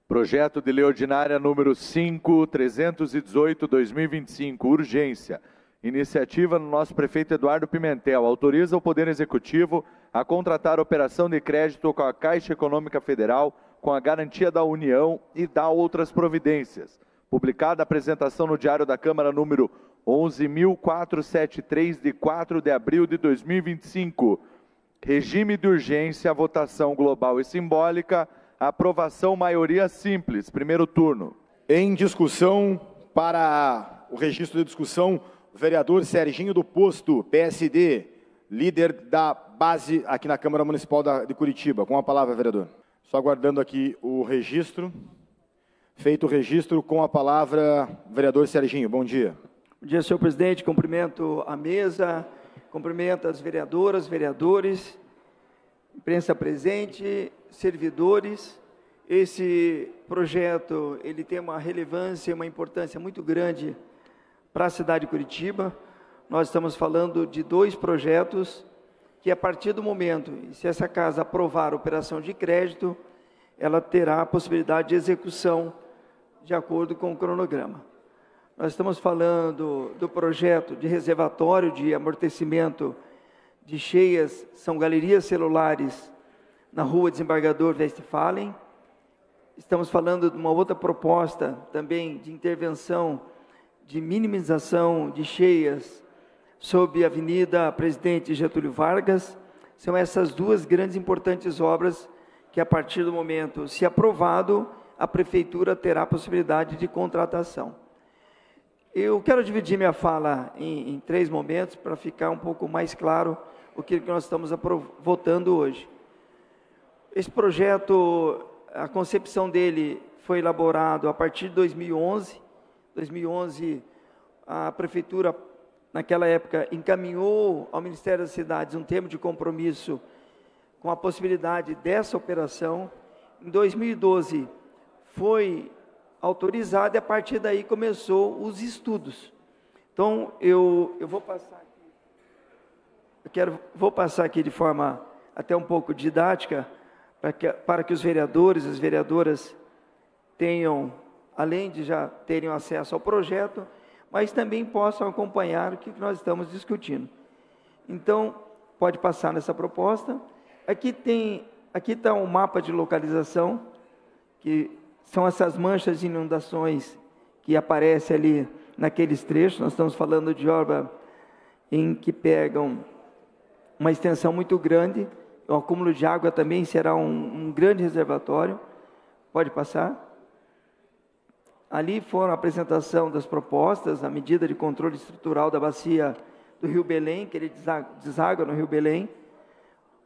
Projeto de Lei Ordinária número 5.318/2025, urgência. Iniciativa do nosso prefeito Eduardo Pimentel. Autoriza o Poder Executivo a contratar operação de crédito com a Caixa Econômica Federal com a garantia da União e dá outras providências. Publicada a apresentação no Diário da Câmara número 11.473, de 4 de abril de 2025. Regime de urgência, votação global e simbólica. Aprovação maioria simples. Primeiro turno. Em discussão, para o registro de discussão, o vereador Serginho do Posto, PSD, líder da base aqui na Câmara Municipal de Curitiba. Com a palavra, vereador. Só aguardando aqui o registro. Feito o registro, com a palavra, vereador Serginho. Bom dia. Bom dia, senhor presidente. Cumprimento a mesa, cumprimento as vereadoras, vereadores, imprensa presente, servidores. Esse projeto ele tem uma relevância e uma importância muito grande para a cidade de Curitiba. Nós estamos falando de dois projetos que, a partir do momento, se essa casa aprovar a operação de crédito, ela terá a possibilidade de execução de acordo com o cronograma. Nós estamos falando do projeto de reservatório de amortecimento de cheias, são galerias celulares na Rua Desembargador Westphalen. Estamos falando de uma outra proposta também de intervenção, de minimização de cheias sob a Avenida Presidente Getúlio Vargas. São essas duas grandes e importantes obras que, a partir do momento, se aprovado, a Prefeitura terá a possibilidade de contratação. Eu quero dividir minha fala em três momentos para ficar um pouco mais claro o que nós estamos votando hoje. Esse projeto, a concepção dele foi elaborado a partir de 2011. 2011, a Prefeitura, naquela época, encaminhou ao Ministério das Cidades um termo de compromisso com a possibilidade dessa operação. Em 2012, foi autorizado e, a partir daí, começou os estudos. Então, eu vou passar aqui, vou passar aqui de forma até um pouco didática, para que os vereadores e as vereadoras tenham, além de já terem acesso ao projeto, mas também possam acompanhar o que nós estamos discutindo. Então, pode passar nessa proposta. Aqui está um mapa de localização, que são essas manchas de inundações que aparecem ali naqueles trechos. Nós estamos falando de obra em que pegam uma extensão muito grande. O acúmulo de água também será um grande reservatório. Pode passar. Ali foram a apresentação das propostas, a medida de controle estrutural da bacia do Rio Belém, que ele deságua no Rio Belém.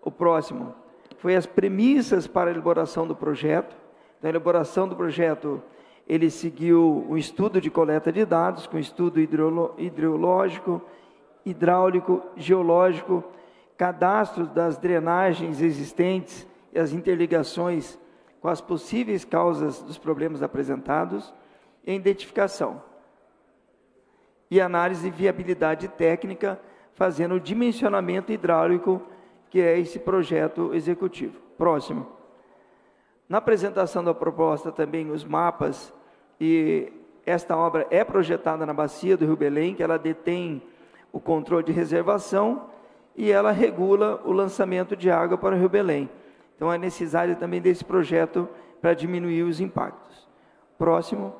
O próximo foi as premissas para a elaboração do projeto. Na elaboração do projeto, ele seguiu um estudo de coleta de dados, com estudo hidrológico, hidráulico, geológico, cadastro das drenagens existentes e as interligações com as possíveis causas dos problemas apresentados, e identificação. E análise de viabilidade técnica, fazendo o dimensionamento hidráulico, que é esse projeto executivo. Próximo. Na apresentação da proposta também os mapas, e esta obra é projetada na bacia do Rio Belém, que ela detém o controle de reservação e ela regula o lançamento de água para o Rio Belém. Então é necessário também desse projeto para diminuir os impactos. Próximo.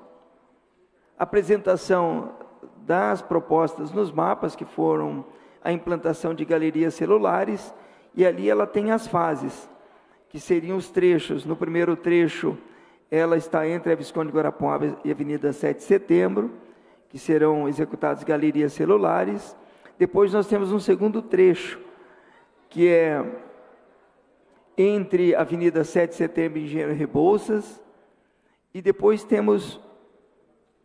Apresentação das propostas nos mapas, que foram a implantação de galerias celulares, e ali ela tem as fases, que seriam os trechos. No primeiro trecho, ela está entre a Visconde Guarapuava e a Avenida 7 de Setembro, que serão executadas galerias celulares. Depois nós temos um segundo trecho, que é entre a Avenida 7 de Setembro e Engenheiro Rebouças, e depois temos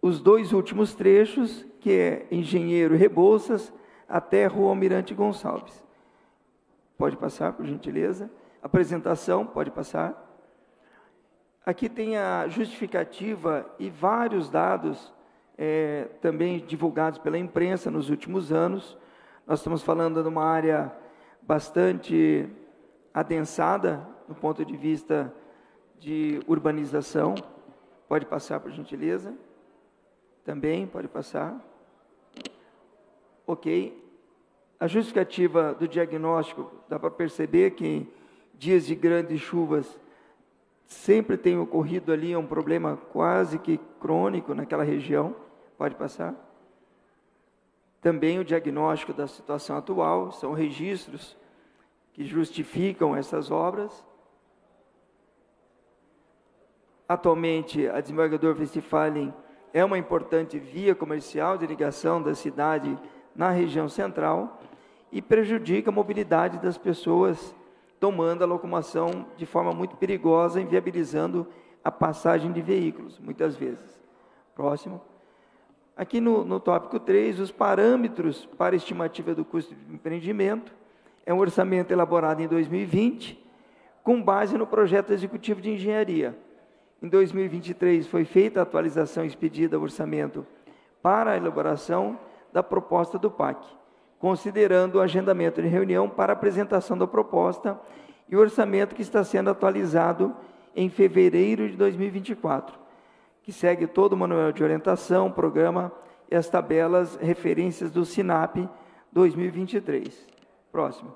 os dois últimos trechos, que é Engenheiro Rebouças até Rua Almirante Gonçalves. Pode passar, por gentileza. Apresentação, pode passar. Aqui tem a justificativa e vários dados também divulgados pela imprensa nos últimos anos. Nós estamos falando de uma área bastante adensada, do ponto de vista de urbanização. Pode passar, por gentileza. Também, pode passar. Ok. A justificativa do diagnóstico, dá para perceber que dias de grandes chuvas sempre tem ocorrido ali um problema quase que crônico naquela região. Pode passar. Também o diagnóstico da situação atual, são registros que justificam essas obras. Atualmente, a desembargador Westphalen é uma importante via comercial de ligação da cidade na região central e prejudica a mobilidade das pessoas, tomando a locomoção de forma muito perigosa, inviabilizando a passagem de veículos, muitas vezes. Próximo. Aqui no tópico 3, os parâmetros para estimativa do custo de empreendimento. É um orçamento elaborado em 2020, com base no projeto executivo de engenharia. Em 2023, foi feita a atualização expedida ao orçamento para a elaboração da proposta do PAC, considerando o agendamento de reunião para apresentação da proposta e o orçamento que está sendo atualizado em fevereiro de 2024, que segue todo o manual de orientação, programa e as tabelas referências do SINAP 2023. Próximo.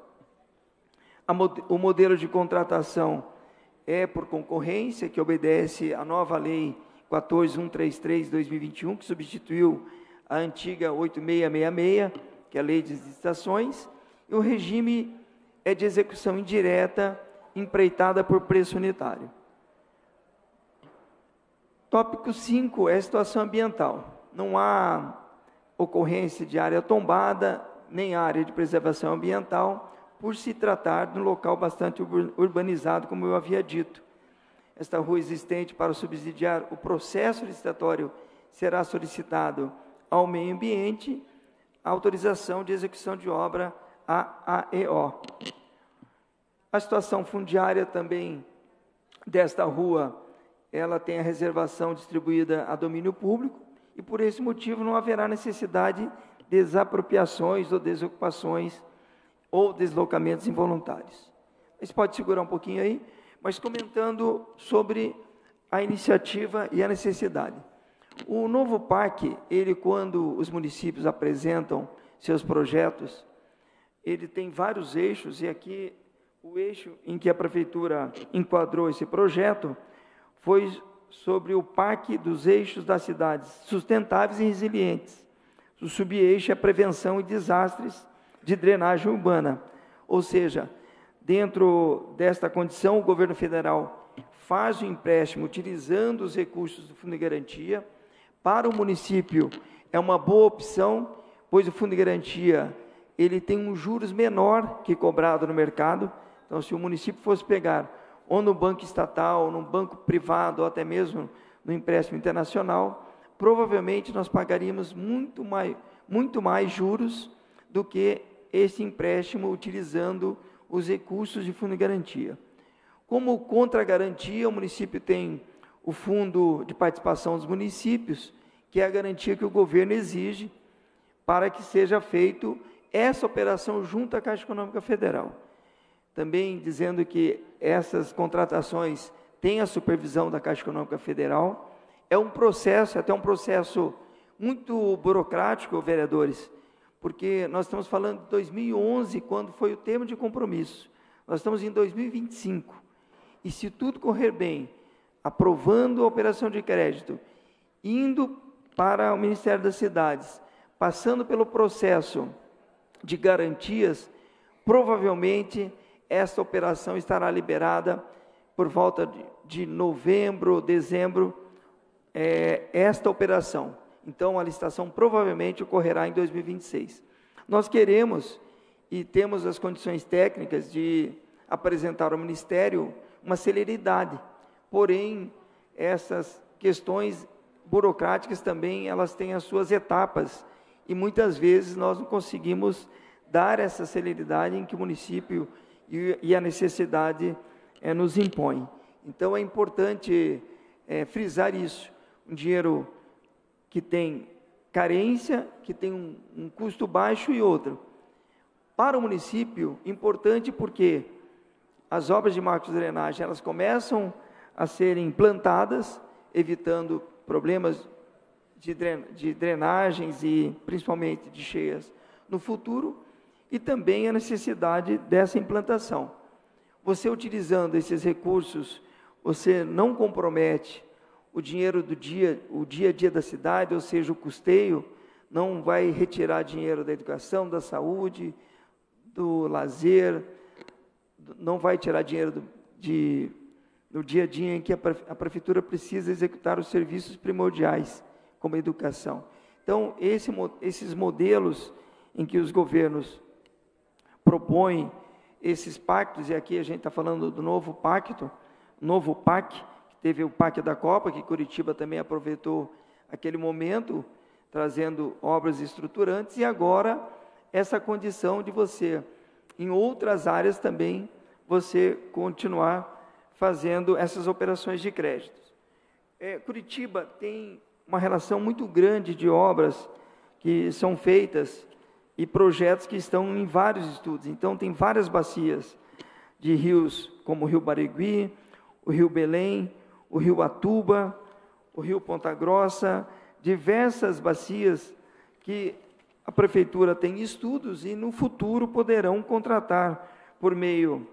O modelo de contratação é por concorrência, que obedece à nova lei 14.133/2021, que substituiu a antiga 8666, que é a lei de licitações, e o regime é de execução indireta, empreitada por preço unitário. Tópico 5 é a situação ambiental. Não há ocorrência de área tombada, nem área de preservação ambiental, por se tratar de um local bastante urbanizado, como eu havia dito. Esta rua existente para subsidiar o processo licitatório será solicitado ao meio ambiente a autorização de execução de obra AAEO. A situação fundiária também desta rua, ela tem a reservação distribuída a domínio público e por esse motivo não haverá necessidade de desapropriações ou desocupações ou deslocamentos involuntários. Mas pode segurar um pouquinho aí, mas comentando sobre a iniciativa e a necessidade. O novo PAC, ele quando os municípios apresentam seus projetos, ele tem vários eixos, e aqui o eixo em que a Prefeitura enquadrou esse projeto foi sobre o PAC dos eixos das cidades sustentáveis e resilientes. O subeixo é a prevenção e desastres de drenagem urbana, ou seja, dentro desta condição, o governo federal faz o empréstimo utilizando os recursos do Fundo de Garantia. Para o município é uma boa opção, pois o Fundo de Garantia ele tem um juros menor que cobrado no mercado. Então, se o município fosse pegar ou no banco estatal, ou no banco privado, ou até mesmo no empréstimo internacional, provavelmente nós pagaríamos muito mais juros do que esse empréstimo utilizando os recursos de fundo de garantia. Como contra-garantia, o município tem o Fundo de Participação dos Municípios, que é a garantia que o governo exige para que seja feito essa operação junto à Caixa Econômica Federal. Também dizendo que essas contratações têm a supervisão da Caixa Econômica Federal. É um processo, até um processo muito burocrático, vereadores, porque nós estamos falando de 2011, quando foi o termo de compromisso. Nós estamos em 2025, e se tudo correr bem, aprovando a operação de crédito, indo para o Ministério das Cidades, passando pelo processo de garantias, provavelmente esta operação estará liberada por volta de novembro, dezembro, esta operação. Então, a licitação provavelmente ocorrerá em 2026. Nós queremos e temos as condições técnicas de apresentar ao Ministério uma celeridade, porém, essas questões burocráticas também, elas têm as suas etapas, e muitas vezes nós não conseguimos dar essa celeridade em que o município e a necessidade nos impõe. Então, é importante frisar isso, um dinheiro que tem carência, que tem um custo baixo e outro. Para o município, importante porque as obras de macro-drenagem, elas começam a serem implantadas, evitando problemas de drenagens e principalmente de cheias no futuro, e também a necessidade dessa implantação. Você utilizando esses recursos, você não compromete o dinheiro o dia a dia da cidade, ou seja, o custeio, não vai retirar dinheiro da educação, da saúde, do lazer, não vai tirar dinheiro do dia a dia em que a prefeitura precisa executar os serviços primordiais, como a educação. Então, esses modelos em que os governos propõem esses pactos, e aqui a gente está falando do novo pacto, novo PAC, que teve o PAC da Copa, que Curitiba também aproveitou aquele momento, trazendo obras estruturantes, e agora essa condição de você, em outras áreas também, você continuar fazendo essas operações de créditos. Curitiba tem uma relação muito grande de obras que são feitas e projetos que estão em vários estudos. Então, tem várias bacias de rios, como o Rio Barigui, o Rio Belém, o Rio Atuba, o Rio Ponta Grossa, diversas bacias que a prefeitura tem estudos e no futuro poderão contratar por meio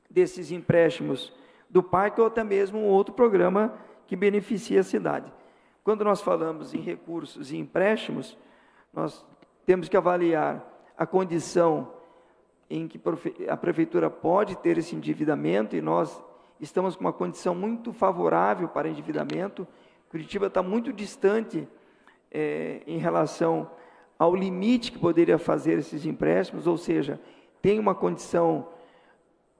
desses empréstimos do PAC ou até mesmo um outro programa que beneficie a cidade. Quando nós falamos em recursos e empréstimos, nós temos que avaliar a condição em que a prefeitura pode ter esse endividamento, e nós estamos com uma condição muito favorável para endividamento. Curitiba está muito distante em relação ao limite que poderia fazer esses empréstimos, ou seja, tem uma condição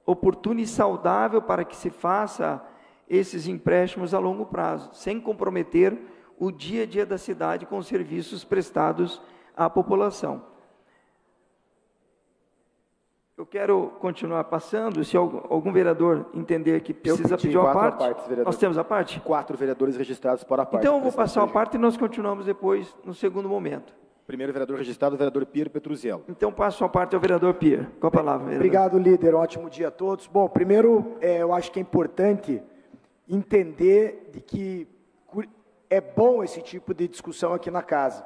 oportuna e saudável para que se faça esses empréstimos a longo prazo, sem comprometer o dia a dia da cidade com os serviços prestados à população. Eu quero continuar passando, se algum vereador entender que precisa pedir a parte, nós temos a parte? 4 vereadores registrados para a parte. Então eu vou passar a parte e nós continuamos depois, no segundo momento. Primeiro vereador registrado, o vereador Pier Petruziello. Então passo a parte ao vereador Pier. Com a palavra, vereador. Obrigado, líder. Ótimo dia a todos. Bom, primeiro, eu acho que é importante entender de que é bom esse tipo de discussão aqui na casa,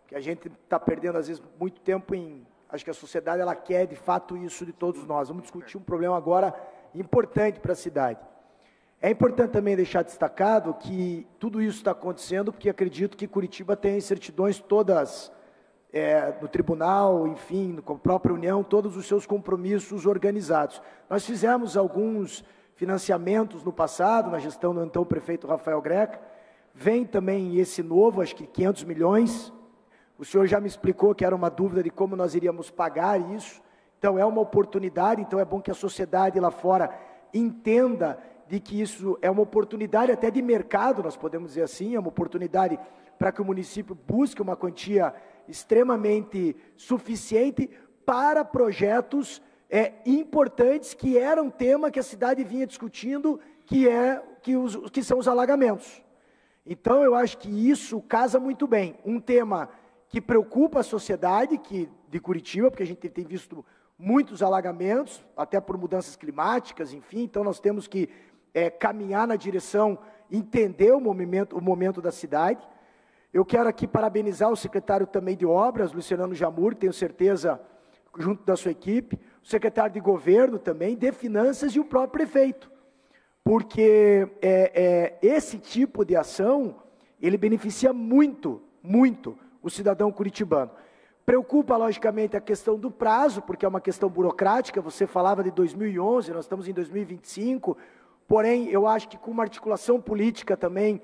que a gente está perdendo, às vezes, muito tempo em... Acho que a sociedade, ela quer, de fato, isso de todos nós. Vamos discutir um problema agora importante para a cidade. É importante também deixar destacado que tudo isso está acontecendo porque acredito que Curitiba tem certidões todas no tribunal, enfim, com a própria União, todos os seus compromissos organizados. Nós fizemos alguns financiamentos no passado, na gestão do então prefeito Rafael Greca. Vem também esse novo, acho que 500 milhões. O senhor já me explicou que era uma dúvida de como nós iríamos pagar isso. Então, é uma oportunidade, então é bom que a sociedade lá fora entenda de que isso é uma oportunidade até de mercado, nós podemos dizer assim, é uma oportunidade para que o município busque uma quantia extremamente suficiente para projetos importantes, que era um tema que a cidade vinha discutindo, que são os alagamentos. Então, eu acho que isso casa muito bem. Um tema que preocupa a sociedade de Curitiba, porque a gente tem visto muitos alagamentos, até por mudanças climáticas, enfim, então nós temos que caminhar na direção, entender o momento da cidade. Eu quero aqui parabenizar o secretário também de Obras, Luciano Jamur, tenho certeza, junto da sua equipe, o secretário de Governo também, de Finanças e o próprio prefeito, porque esse tipo de ação, ele beneficia muito, muito o cidadão curitibano. Preocupa, logicamente, a questão do prazo, porque é uma questão burocrática, você falava de 2011, nós estamos em 2025, porém, eu acho que com uma articulação política também,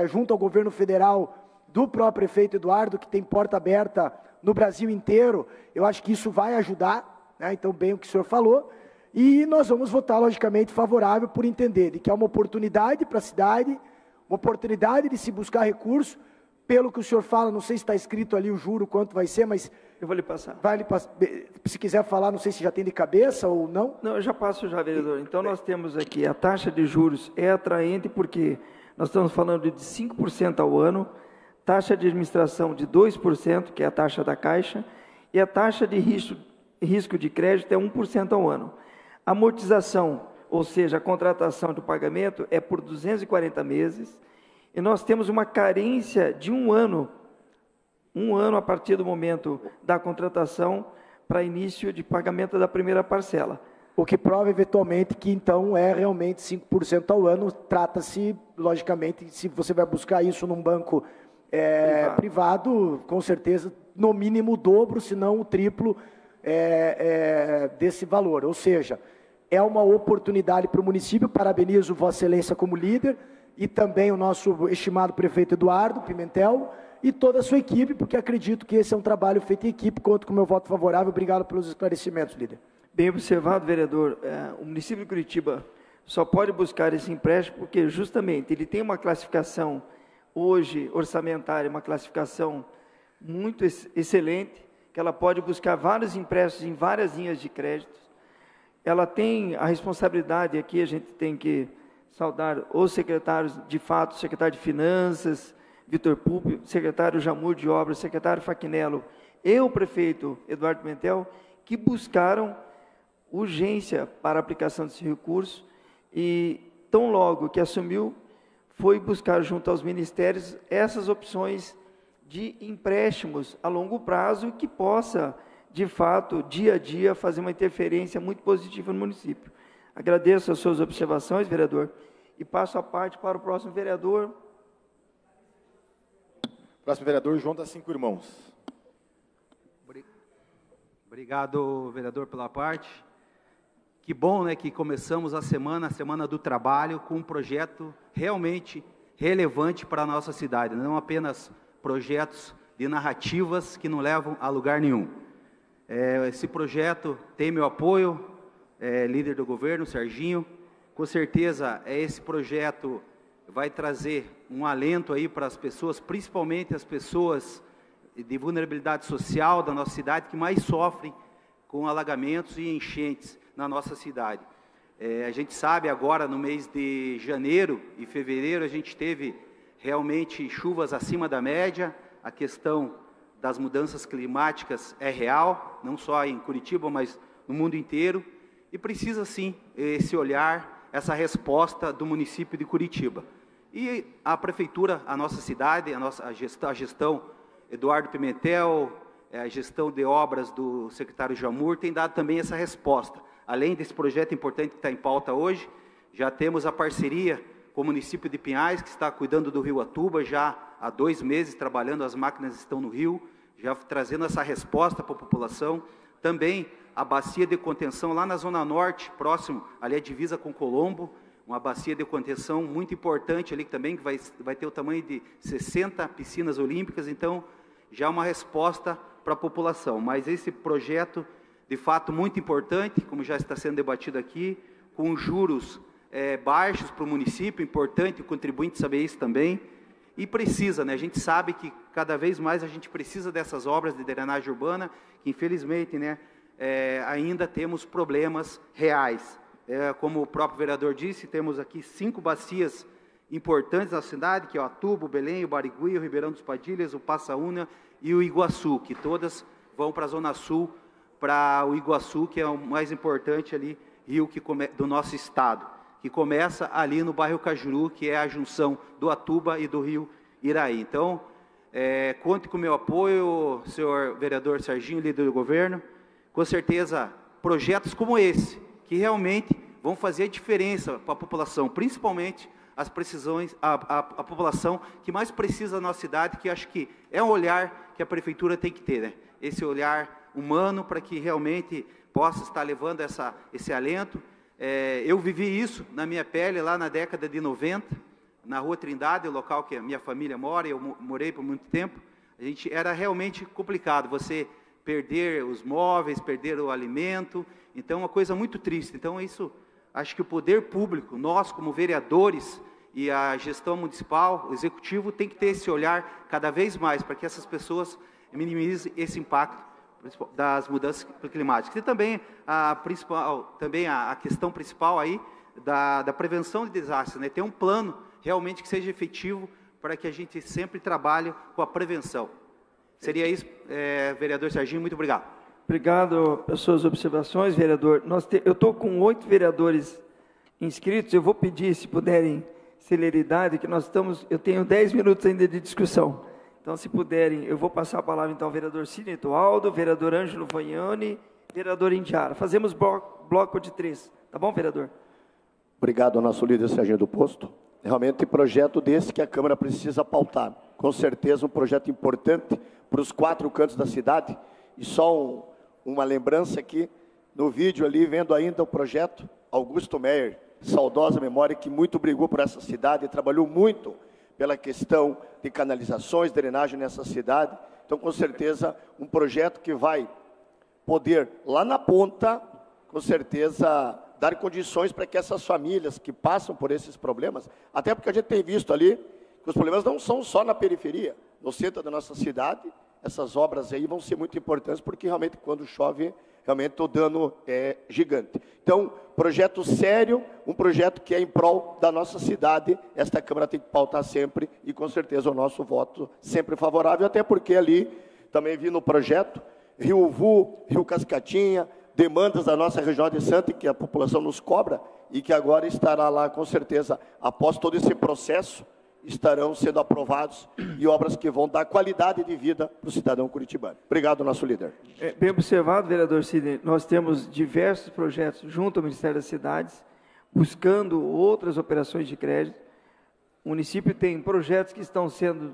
junto ao governo federal, do próprio prefeito Eduardo, que tem porta aberta no Brasil inteiro, eu acho que isso vai ajudar, né? Então, bem o que o senhor falou, e nós vamos votar, logicamente, favorável por entender de que é uma oportunidade para a cidade, uma oportunidade de se buscar recurso. Pelo que o senhor fala, não sei se está escrito ali o juro, quanto vai ser, mas... Eu vou lhe passar. Se quiser falar, não sei se já tem de cabeça ou não. Não, eu já passo já, vereador. Então, nós temos aqui, a taxa de juros é atraente porque nós estamos falando de 5% ao ano, taxa de administração de 2%, que é a taxa da Caixa, e a taxa de risco de crédito é 1% ao ano. A amortização, ou seja, a contratação do pagamento é por 240 meses, e nós temos uma carência de um ano a partir do momento da contratação para início de pagamento da primeira parcela. O que prova, eventualmente, que, então, é realmente 5% ao ano. Trata-se, logicamente, se você vai buscar isso num banco privado, com certeza, no mínimo o dobro, se não o triplo desse valor. Ou seja, é uma oportunidade para o município. Parabenizo Vossa Excelência como líder e também o nosso estimado prefeito Eduardo Pimentel e toda a sua equipe, porque acredito que esse é um trabalho feito em equipe. Conto com o meu voto favorável. Obrigado pelos esclarecimentos, líder. Bem observado, vereador. O município de Curitiba só pode buscar esse empréstimo porque, justamente, ele tem uma classificação hoje orçamentária, uma classificação muito excelente, que ela pode buscar vários empréstimos em várias linhas de crédito. Ela tem a responsabilidade, aqui a gente tem que saudar os secretários, de fato, o secretário de Finanças, Vitor Pupi, secretário Jamur de Obras, secretário Faquinello e o prefeito Eduardo Pimentel, que buscaram urgência para a aplicação desse recurso e, tão logo que assumiu, foi buscar junto aos ministérios essas opções de empréstimos a longo prazo que possa, de fato, dia a dia, fazer uma interferência muito positiva no município. Agradeço as suas observações, vereador, e passo a parte para o próximo vereador. Próximo vereador, João das Cinco Irmãos. Obrigado, vereador, pela parte. Que bom, né, que começamos a Semana do Trabalho, com um projeto realmente relevante para a nossa cidade, não apenas projetos de narrativas que não levam a lugar nenhum. Esse projeto tem meu apoio, líder do governo, Serginho. Com certeza, esse projeto vai trazer um alento aí para as pessoas, principalmente as pessoas de vulnerabilidade social da nossa cidade, que mais sofrem com alagamentos e enchentes na nossa cidade. A gente sabe agora, no mês de janeiro e fevereiro, a gente teve realmente chuvas acima da média. A questão das mudanças climáticas é real, não só em Curitiba, mas no mundo inteiro, e precisa sim esse olhar, essa resposta do município de Curitiba. E a prefeitura, a nossa cidade, a gestão Eduardo Pimentel, a gestão de obras do secretário Jamur, tem dado também essa resposta. Além desse projeto importante que está em pauta hoje, já temos a parceria com o município de Pinhais, que está cuidando do rio Atuba, já há 2 meses trabalhando, as máquinas estão no rio, já trazendo essa resposta para a população. Também a bacia de contenção lá na Zona Norte, próximo, ali a divisa com Colombo, uma bacia de contenção muito importante ali também, que vai ter o tamanho de 60 piscinas olímpicas. Então, já uma resposta para a população. Mas esse projeto, de fato, muito importante, como já está sendo debatido aqui, com juros baixos para o município, importante o contribuinte saber isso também, e precisa, né? A gente sabe que cada vez mais a gente precisa dessas obras de drenagem urbana, que infelizmente, né, ainda temos problemas reais. Como o próprio vereador disse, temos aqui 5 bacias importantes na cidade, que é o Atuba, o Belém, o Barigui, o Ribeirão dos Padilhas, o Passaúna e o Iguaçu, que todas vão para a Zona Sul, para o Iguaçu, que é o mais importante ali, rio do nosso estado, que começa ali no bairro Cajuru, que é a junção do Atuba e do rio Iraí. Então, conte com o meu apoio, senhor vereador Serginho, líder do governo. Com certeza, projetos como esse, que realmente vão fazer a diferença para a população, principalmente a população que mais precisa da nossa cidade, que acho que é um olhar que a prefeitura tem que ter, né? Esse olhar humano para que realmente possa estar levando esse alento. Eu vivi isso na minha pele lá na década de 90, na Rua Trindade, o local que a minha família mora, eu morei por muito tempo. Era realmente complicado, você perder os móveis, perder o alimento, então uma coisa muito triste. Então isso, acho que o poder público, nós como vereadores e a gestão municipal, o executivo, tem que ter esse olhar cada vez mais para que essas pessoas minimizem esse impacto das mudanças climáticas. E também a questão principal aí da prevenção de desastres, né? Ter um plano realmente que seja efetivo para que a gente sempre trabalhe com a prevenção. Seria isso, vereador Serginho, muito obrigado. Obrigado pelas suas observações, vereador. Eu estou com 8 vereadores inscritos. Eu vou pedir, se puderem, celeridade, que eu tenho 10 minutos ainda de discussão. Então, se puderem, eu vou passar a palavra então ao vereador Sidney Toaldo, vereador Ângelo Vagnoni, vereador Indiara. Fazemos bloco de 3. Tá bom, vereador? Obrigado ao nosso líder Serginho do Posto. Realmente, projeto desse que a Câmara precisa pautar. Com certeza, um projeto importante para os 4 cantos da cidade. E só uma lembrança aqui, no vídeo ali, vendo ainda o projeto, Augusto Meyer, saudosa memória, que muito brigou por essa cidade, trabalhou muito pela questão de canalizações, drenagem nessa cidade. Então, com certeza, um projeto que vai poder, lá na ponta, com certeza, dar condições para que essas famílias que passam por esses problemas, até porque a gente tem visto ali que os problemas não são só na periferia, no centro da nossa cidade, essas obras aí vão ser muito importantes, porque realmente quando chove, realmente o dano é gigante. Então, projeto sério, um projeto que é em prol da nossa cidade, esta Câmara tem que pautar sempre, e com certeza o nosso voto sempre favorável, até porque ali, também vi no projeto, Rio Uvu, Rio Cascatinha, demandas da nossa região de Santa, que a população nos cobra, e que agora estará lá, com certeza, após todo esse processo, estarão sendo aprovados, e obras que vão dar qualidade de vida para o cidadão curitibano. Obrigado, nosso líder. Bem observado, vereador Sidney. Nós temos diversos projetos junto ao Ministério das Cidades, buscando outras operações de crédito. O município tem projetos que estão sendo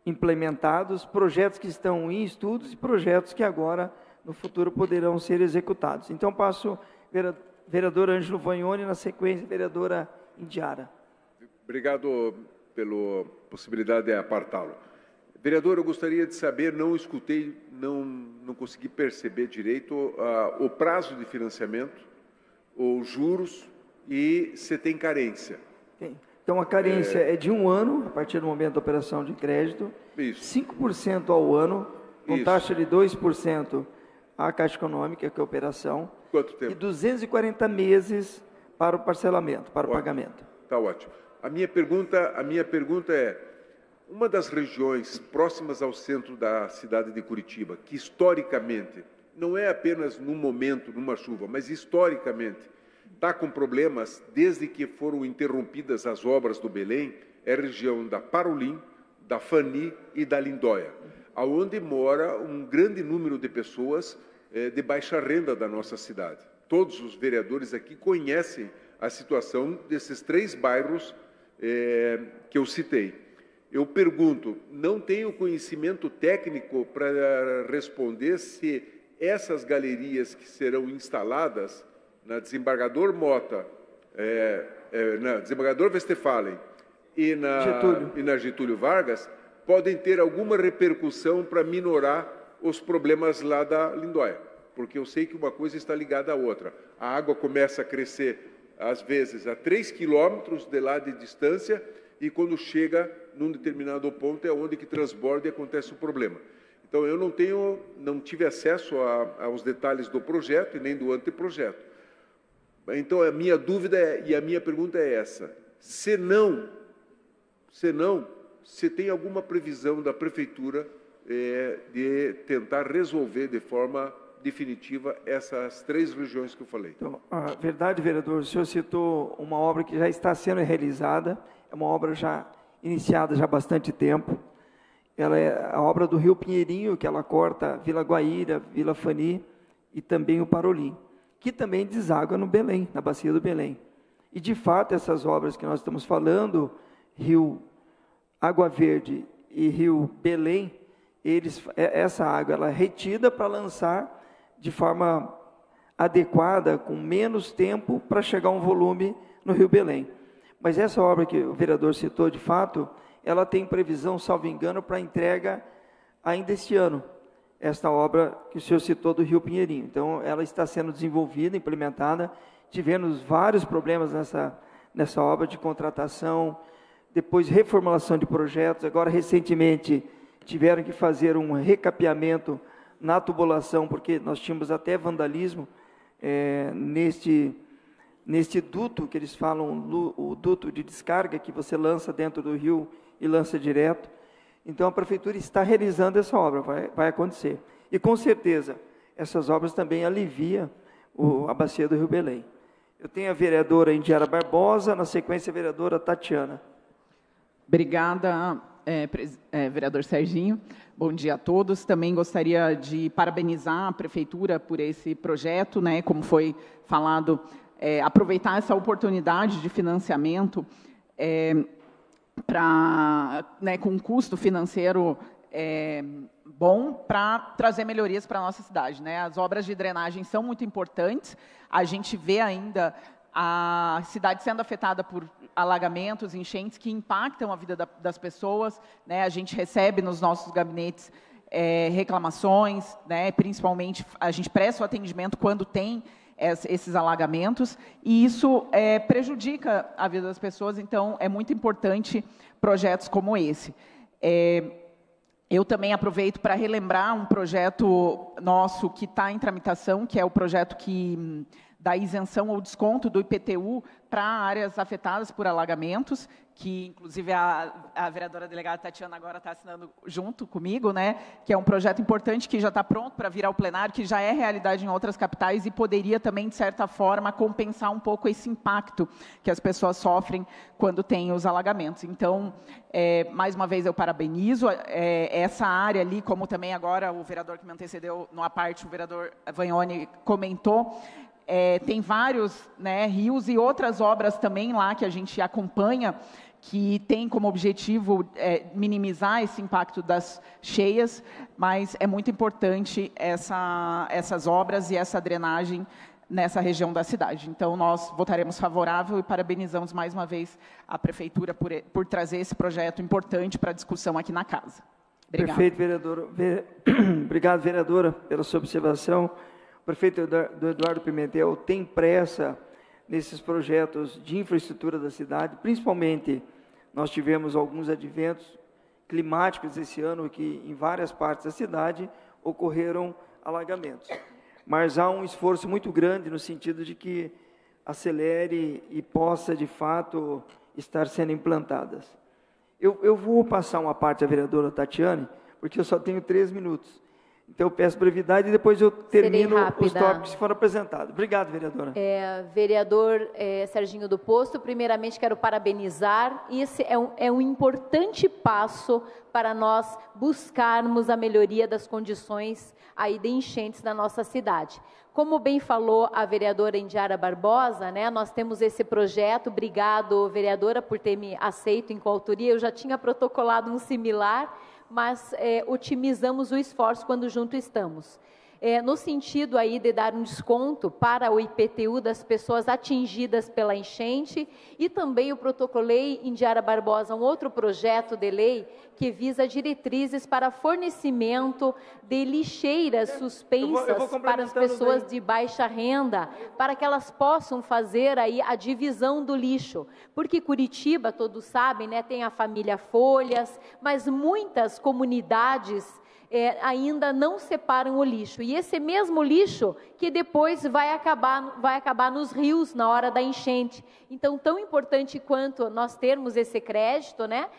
implementados, projetos que estão em estudos e projetos que agora, no futuro, poderão ser executados. Então, passo vereador Ângelo Vagnoni, na sequência, vereadora Indiara. Obrigado pela possibilidade de apartá-lo. Vereador, eu gostaria de saber, não escutei, não consegui perceber direito o prazo de financiamento, os juros e se tem carência. Tem. Então, a carência é de 1 ano, a partir do momento da operação de crédito, Isso. 5% ao ano, com Isso. taxa de 2% à Caixa Econômica, que é a operação, Quanto tempo? e 240 meses para o parcelamento, para o pagamento. Está ótimo. A minha pergunta é, uma das regiões próximas ao centro da cidade de Curitiba, que historicamente, não é apenas num momento, numa chuva, mas historicamente, está com problemas desde que foram interrompidas as obras do Belém, é a região da Parolim, da Fani e da Lindóia, onde mora um grande número de pessoas de baixa renda da nossa cidade. Todos os vereadores aqui conhecem a situação desses 3 bairros que eu citei. Eu pergunto, não tenho conhecimento técnico para responder se essas galerias que serão instaladas na Desembargador Mota, na Desembargador Westphalen e na Getúlio Vargas, podem ter alguma repercussão para minorar os problemas lá da Lindóia, porque eu sei que uma coisa está ligada à outra. A água começa a crescer, às vezes, a 3 quilômetros de lá de distância, e quando chega num determinado ponto é onde que transborda e acontece o problema. Então, eu não tive acesso aos detalhes do projeto e nem do anteprojeto. Então, a minha dúvida e a minha pergunta é essa. Se tem alguma previsão da Prefeitura de tentar resolver de forma definitiva essas 3 regiões que eu falei. Então, a verdade, vereador, o senhor citou uma obra que já está sendo realizada, é uma obra já iniciada já há bastante tempo. Ela é a obra do Rio Pinheirinho, que ela corta Vila Guaíra, Vila Fani e também o Parolim, que também deságua no Belém, na bacia do Belém. E, de fato, essas obras que nós estamos falando, Rio Água Verde e Rio Belém, essa água ela é retida para lançar de forma adequada, com menos tempo, para chegar a um volume no Rio Belém. Mas essa obra que o vereador citou, de fato, ela tem previsão, salvo engano, para entrega ainda este ano, esta obra que o senhor citou do Rio Pinheirinho. Então, ela está sendo desenvolvida, implementada, tivemos vários problemas nessa obra de contratação, depois reformulação de projetos, agora, recentemente, tiveram que fazer um recapeamento na tubulação, porque nós tínhamos até vandalismo neste duto, que eles falam, o duto de descarga, que você lança dentro do rio e lança direto. Então, a Prefeitura está realizando essa obra, vai acontecer. E, com certeza, essas obras também aliviam a bacia do Rio Belém. Eu tenho a vereadora Indiara Barbosa, na sequência a vereadora Tatiana. Obrigada, vereador Serginho. Bom dia a todos. Também gostaria de parabenizar a Prefeitura por esse projeto, né, como foi falado, aproveitar essa oportunidade de financiamento com um custo financeiro bom para trazer melhorias para a nossa cidade, né? As obras de drenagem são muito importantes. A gente vê ainda a cidade sendo afetada por alagamentos, enchentes que impactam a vida das pessoas, né? A gente recebe nos nossos gabinetes reclamações, né? Principalmente a gente presta o atendimento quando tem esses alagamentos, e isso prejudica a vida das pessoas. Então é muito importante projetos como esse. Eu também aproveito para relembrar um projeto nosso que está em tramitação, que é o projeto da isenção ou desconto do IPTU para áreas afetadas por alagamentos, que inclusive a vereadora delegada Tatiana agora está assinando junto comigo, né? Que é um projeto importante que já está pronto para vir ao plenário, que já é realidade em outras capitais e poderia também, de certa forma, compensar um pouco esse impacto que as pessoas sofrem quando tem os alagamentos. Então, mais uma vez eu parabenizo essa área ali, como também agora o vereador que me antecedeu numa parte, o vereador Vagnoni comentou. Tem vários, né, rios e outras obras também lá que a gente acompanha, que tem como objetivo minimizar esse impacto das cheias, mas é muito importante essas obras e essa drenagem nessa região da cidade. Então, nós votaremos favorável e parabenizamos mais uma vez a Prefeitura por trazer esse projeto importante para a discussão aqui na casa. Obrigada. Perfeito, vereador. Obrigado, vereadora, pela sua observação. O prefeito Eduardo Pimentel tem pressa nesses projetos de infraestrutura da cidade, principalmente nós tivemos alguns adventos climáticos esse ano que em várias partes da cidade ocorreram alagamentos. Mas há um esforço muito grande no sentido de que acelere e possa, de fato, estar sendo implantadas. Eu vou passar uma parte à vereadora Tatiane, porque eu só tenho 3 minutos. Então, eu peço brevidade e depois eu termino os tópicos que foram apresentados. Obrigado, vereadora. Vereador Serginho do Posto, primeiramente quero parabenizar. Esse é um importante passo para nós buscarmos a melhoria das condições aí de enchentes na nossa cidade. Como bem falou a vereadora Indiara Barbosa, né, nós temos esse projeto. Obrigado, vereadora, por ter me aceito em coautoria. Eu já tinha protocolado um similar, mas otimizamos o esforço quando junto estamos. No sentido aí de dar um desconto para o IPTU das pessoas atingidas pela enchente, e também eu protocolei, Indiara Barbosa, um outro projeto de lei que visa diretrizes para fornecimento de lixeiras suspensas para as pessoas de baixa renda, para que elas possam fazer aí a divisão do lixo, porque Curitiba, todos sabem, né, tem a família Folhas, mas muitas comunidades ainda não separam o lixo, e esse mesmo lixo que depois vai acabar nos rios na hora da enchente. Então, tão importante quanto nós termos esse crédito, né,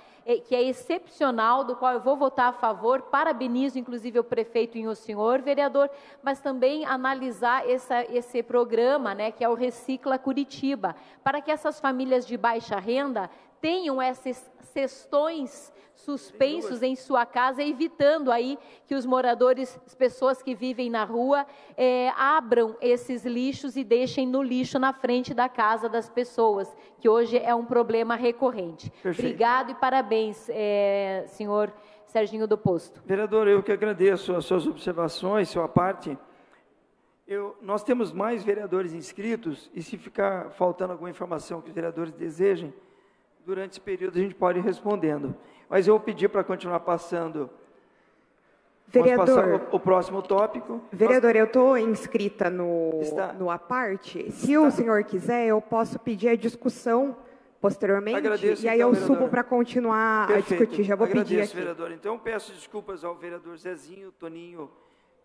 que é excepcional, do qual eu vou votar a favor, parabenizo inclusive o prefeito e o senhor vereador, mas também analisar esse programa, né, que é o Recicla Curitiba, para que essas famílias de baixa renda tenham esses cestões suspensos em sua casa, evitando aí que os moradores, as pessoas que vivem na rua, abram esses lixos e deixem no lixo na frente da casa das pessoas, que hoje é um problema recorrente. Perfeito. Obrigado e parabéns, senhor Serginho do Posto. Vereador, eu que agradeço as suas observações, sua parte. Nós temos mais vereadores inscritos, e se ficar faltando alguma informação que os vereadores desejem, durante esse período a gente pode ir respondendo. Mas eu vou pedir para continuar passando. Vereador, passar o próximo tópico. Vereador, eu estou inscrita no à parte. Se o senhor quiser, eu posso pedir a discussão posteriormente. Agradeço, e aí então, eu vereadora, subo para continuar a discutir. Já vou pedir aqui. Vereador. Então, peço desculpas ao vereador Zezinho, Toninho,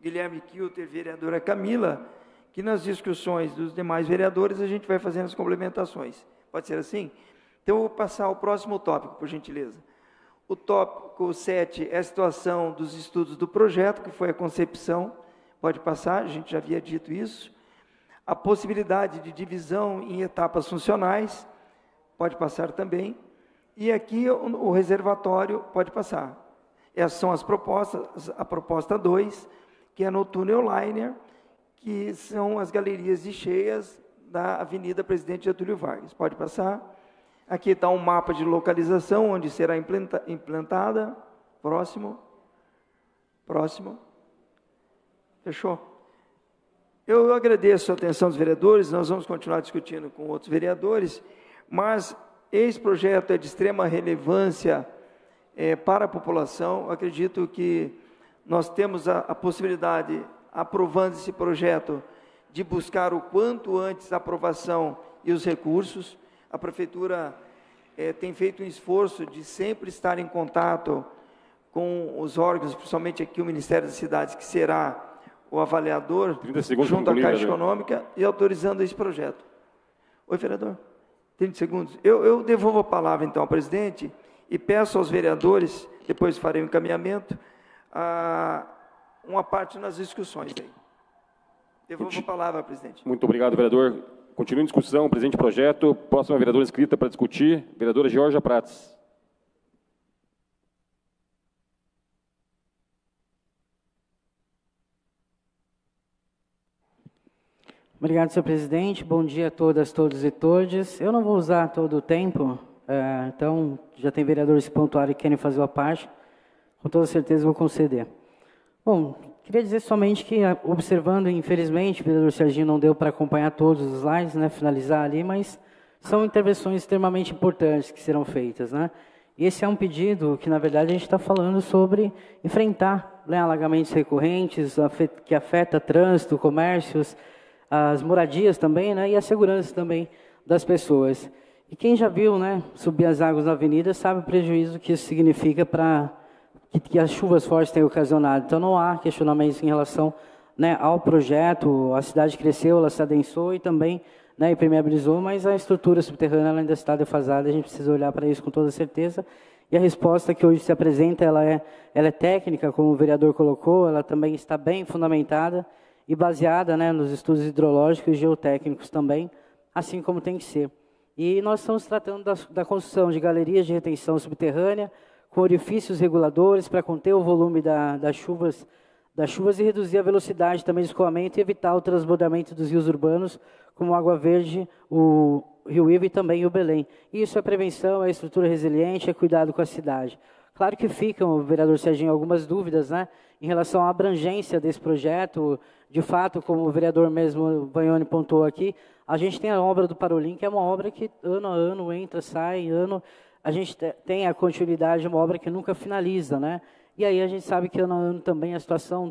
Guilherme Kilter, vereadora Camila, que nas discussões dos demais vereadores a gente vai fazendo as complementações. Pode ser assim? Então, eu vou passar ao próximo tópico, por gentileza. O tópico 7 é a situação dos estudos do projeto, que foi a concepção. Pode passar, a gente já havia dito isso. a possibilidade de divisão em etapas funcionais, pode passar também, e aqui o reservatório pode passar. Essas são as propostas, a proposta 2, que é no túnel Liner, que são as galerias de cheias da Avenida Presidente Getúlio Vargas. Pode passar. Aqui está um mapa de localização, onde será implantada. Próximo. Próximo. Fechou? Eu agradeço a atenção dos vereadores, nós vamos continuar discutindo com outros vereadores, mas esse projeto é de extrema relevância para a população. Eu acredito que nós temos a possibilidade, aprovando esse projeto, de buscar o quanto antes a aprovação e os recursos. A Prefeitura tem feito um esforço de sempre estar em contato com os órgãos, principalmente aqui o Ministério das Cidades, que será o avaliador, junto à Caixa Econômica, e autorizando esse projeto. Oi, vereador. 30 segundos. Eu devolvo a palavra, então, ao presidente e peço aos vereadores, depois farei um encaminhamento, uma parte nas discussões aí. Devolvo a palavra, presidente. Muito obrigado, vereador. Continua em discussão, presente projeto. Próxima vereadora inscrita para discutir, vereadora Georgia Prates. Obrigado, senhor presidente. Bom dia a todas, todos e todas. Eu não vou usar todo o tempo, então já tem vereadores que pontuaram e querem fazer a parte. Com toda certeza vou conceder. Bom, queria dizer somente que, observando, infelizmente, o vereador Serginho não deu para acompanhar todos os slides, né, finalizar ali, mas são intervenções extremamente importantes que serão feitas, né? E esse é um pedido que, na verdade, a gente está falando sobre enfrentar, né, alagamentos recorrentes, que afeta trânsito, comércios, as moradias também, né, e a segurança também das pessoas. E quem já viu, né, subir as águas na avenida sabe o prejuízo que isso significa para que as chuvas fortes têm ocasionado. Então não há questionamentos em relação, né, ao projeto. A cidade cresceu, ela se adensou e também, né, impermeabilizou, mas a estrutura subterrânea ela ainda está defasada. A gente precisa olhar para isso com toda certeza. E a resposta que hoje se apresenta, ela é técnica, como o vereador colocou, ela também está bem fundamentada e baseada, né, nos estudos hidrológicos e geotécnicos também, assim como tem que ser. E nós estamos tratando da construção de galerias de retenção subterrânea, com orifícios reguladores para conter o volume das chuvas e reduzir a velocidade também de escoamento e evitar o transbordamento dos rios urbanos, como Água Verde, o Rio Ivo e também o Belém. Isso é prevenção, é estrutura resiliente, é cuidado com a cidade. Claro que ficam, vereador Serginho, algumas dúvidas, né, em relação à abrangência desse projeto. De fato, como o vereador mesmo Vanhone pontuou aqui, a gente tem a obra do Parolim, que é uma obra que ano a ano entra, sai, a gente tem a continuidade de uma obra que nunca finaliza, né? E aí a gente sabe que ano a ano também a situação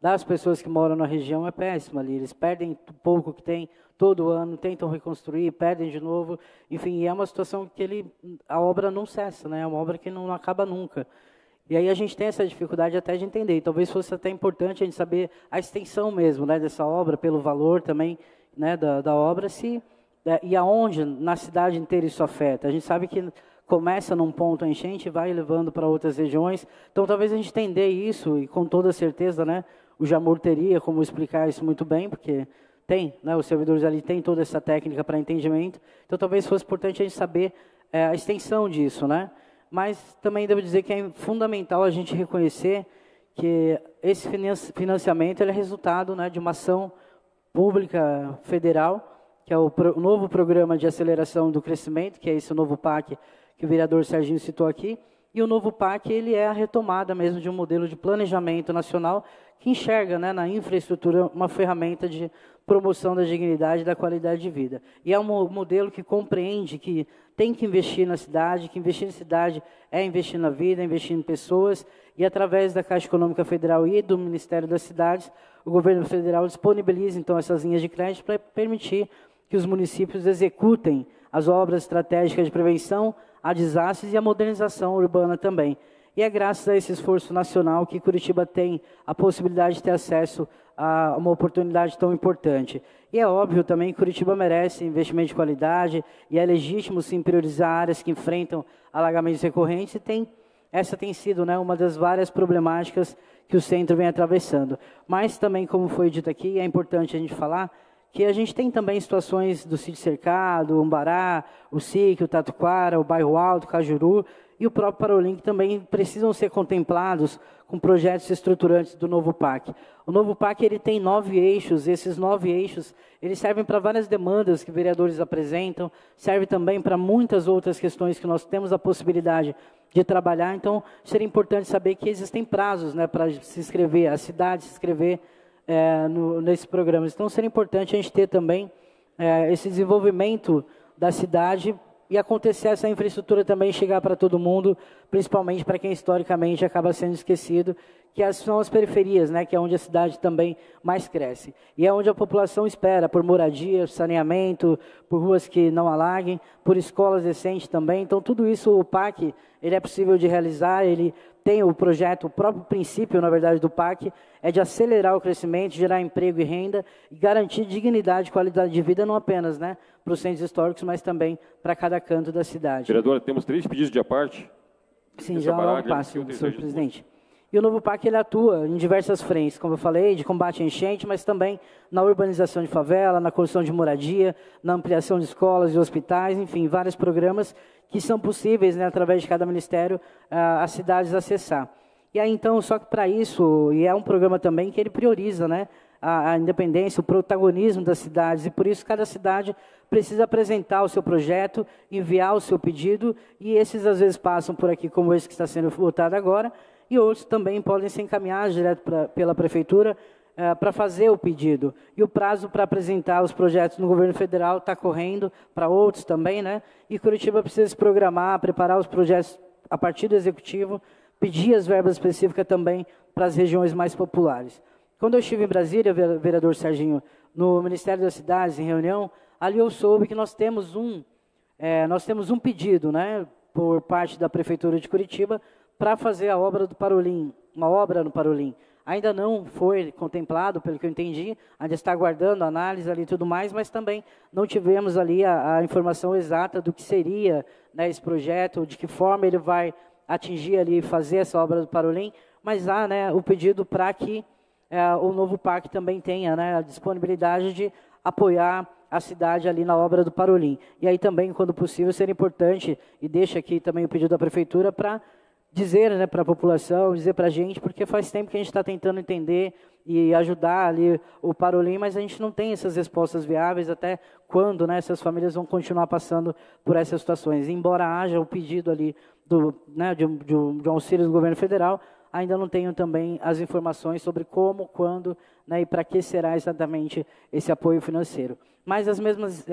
das pessoas que moram na região é péssima ali. Eles perdem pouco que tem todo ano, tentam reconstruir, perdem de novo. Enfim, é uma situação que a obra não cessa, né? É uma obra que não acaba nunca. E aí a gente tem essa dificuldade até de entender. E talvez fosse até importante a gente saber a extensão mesmo, né, dessa obra, pelo valor também, né, da obra, e aonde na cidade inteira isso afeta. A gente sabe que começa num ponto a enchente e vai levando para outras regiões. Então, talvez a gente entender isso, e com toda certeza, né, o Jamur teria como explicar isso muito bem, porque tem, né, os servidores ali têm toda essa técnica para entendimento. Então, talvez fosse importante a gente saber a extensão disso, né? Mas também devo dizer que é fundamental a gente reconhecer que esse financiamento ele é resultado, né, de uma ação pública federal, que é o novo Programa de Aceleração do Crescimento, que é esse novo PAC que o vereador Serginho citou aqui. E o novo PAC ele é a retomada mesmo de um modelo de planejamento nacional que enxerga, né, na infraestrutura uma ferramenta de promoção da dignidade e da qualidade de vida. E é um modelo que compreende que tem que investir na cidade, que investir na cidade é investir na vida, é investir em pessoas, e através da Caixa Econômica Federal e do Ministério das Cidades, o governo federal disponibiliza, então, essas linhas de crédito para permitir que os municípios executem as obras estratégicas de prevenção a desastres e a modernização urbana também. E é graças a esse esforço nacional que Curitiba tem a possibilidade de ter acesso a uma oportunidade tão importante. E é óbvio também que Curitiba merece investimento de qualidade e é legítimo, sim, priorizar áreas que enfrentam alagamentos recorrentes e essa tem sido, né, uma das várias problemáticas que o centro vem atravessando. Mas também, como foi dito aqui, é importante a gente falar que a gente tem também situações do Sítio Cercado, o Umbará, o SIC, o Tatuquara, o Bairro Alto, o Cajuru e o próprio Parolim, que também precisam ser contemplados com projetos estruturantes do novo PAC. O novo PAC ele tem 9 eixos, esses 9 eixos eles servem para várias demandas que vereadores apresentam, serve também para muitas outras questões que nós temos a possibilidade de trabalhar, então seria importante saber que existem prazos, né, para se inscrever, a cidade se inscrever nesses programas. Então seria importante a gente ter também esse desenvolvimento da cidade e acontecer essa infraestrutura também chegar para todo mundo, principalmente para quem historicamente acaba sendo esquecido, que são as periferias, né, que é onde a cidade também mais cresce. E é onde a população espera por moradia, saneamento, por ruas que não alaguem, por escolas decentes também. Então, tudo isso o PAC ele é possível de realizar, ele tem o projeto, o próprio princípio, na verdade, do PAC, é de acelerar o crescimento, gerar emprego e renda e garantir dignidade e qualidade de vida, não apenas, né, para os centros históricos, mas também para cada canto da cidade. Vereadora, temos 3 pedidos de parte. Sim, já logo passo, senhor presidente. E o novo PAC ele atua em diversas frentes, como eu falei, de combate à enchente, mas também na urbanização de favela, na construção de moradia, na ampliação de escolas e hospitais, enfim, vários programas que são possíveis, né, através de cada ministério, as cidades acessar. E aí, então, só que para isso, e é um programa também que ele prioriza, né, a independência, o protagonismo das cidades, e por isso cada cidade precisa apresentar o seu projeto, enviar o seu pedido, e esses às vezes passam por aqui, como esse que está sendo votado agora, e outros também podem ser encaminhados direto pela Prefeitura para fazer o pedido. E o prazo para apresentar os projetos no governo federal está correndo para outros também, né? E Curitiba precisa se programar, preparar os projetos a partir do Executivo, pedir as verbas específicas também para as regiões mais populares. Quando eu estive em Brasília, vereador Serginho, no Ministério das Cidades, em reunião, ali eu soube que nós temos um pedido, né, por parte da Prefeitura de Curitiba, para fazer a obra do Parolim, uma obra no Parolim. Ainda não foi contemplado, pelo que eu entendi, ainda está aguardando a análise ali e tudo mais, mas também não tivemos ali a informação exata do que seria, né, esse projeto, de que forma ele vai atingir ali e fazer essa obra do Parolim, mas há, né, o pedido para que o novo PAC também tenha, né, a disponibilidade de apoiar a cidade ali na obra do Parolim. E aí também, quando possível, seria importante, e deixa aqui também o pedido da Prefeitura para dizer, né, para a população, dizer para a gente, porque faz tempo que a gente está tentando entender e ajudar ali o Parolim, mas a gente não tem essas respostas viáveis até quando, né, essas famílias vão continuar passando por essas situações. Embora haja o pedido ali de um auxílio do governo federal, ainda não tenho também as informações sobre como, quando, né, e para que será exatamente esse apoio financeiro. Mas os mesmos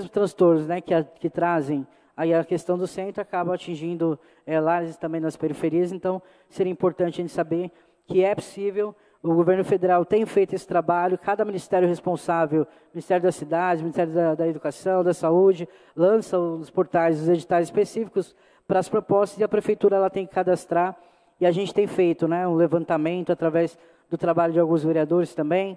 transtornos, né, que trazem aí a questão do centro acaba atingindo lares também nas periferias, então seria importante a gente saber que é possível, o governo federal tem feito esse trabalho, cada ministério responsável, Ministério das Cidades, Ministério da Educação, da Saúde, lança os portais, os editais específicos para as propostas e a Prefeitura ela tem que cadastrar e a gente tem feito, né, um levantamento através do trabalho de alguns vereadores também,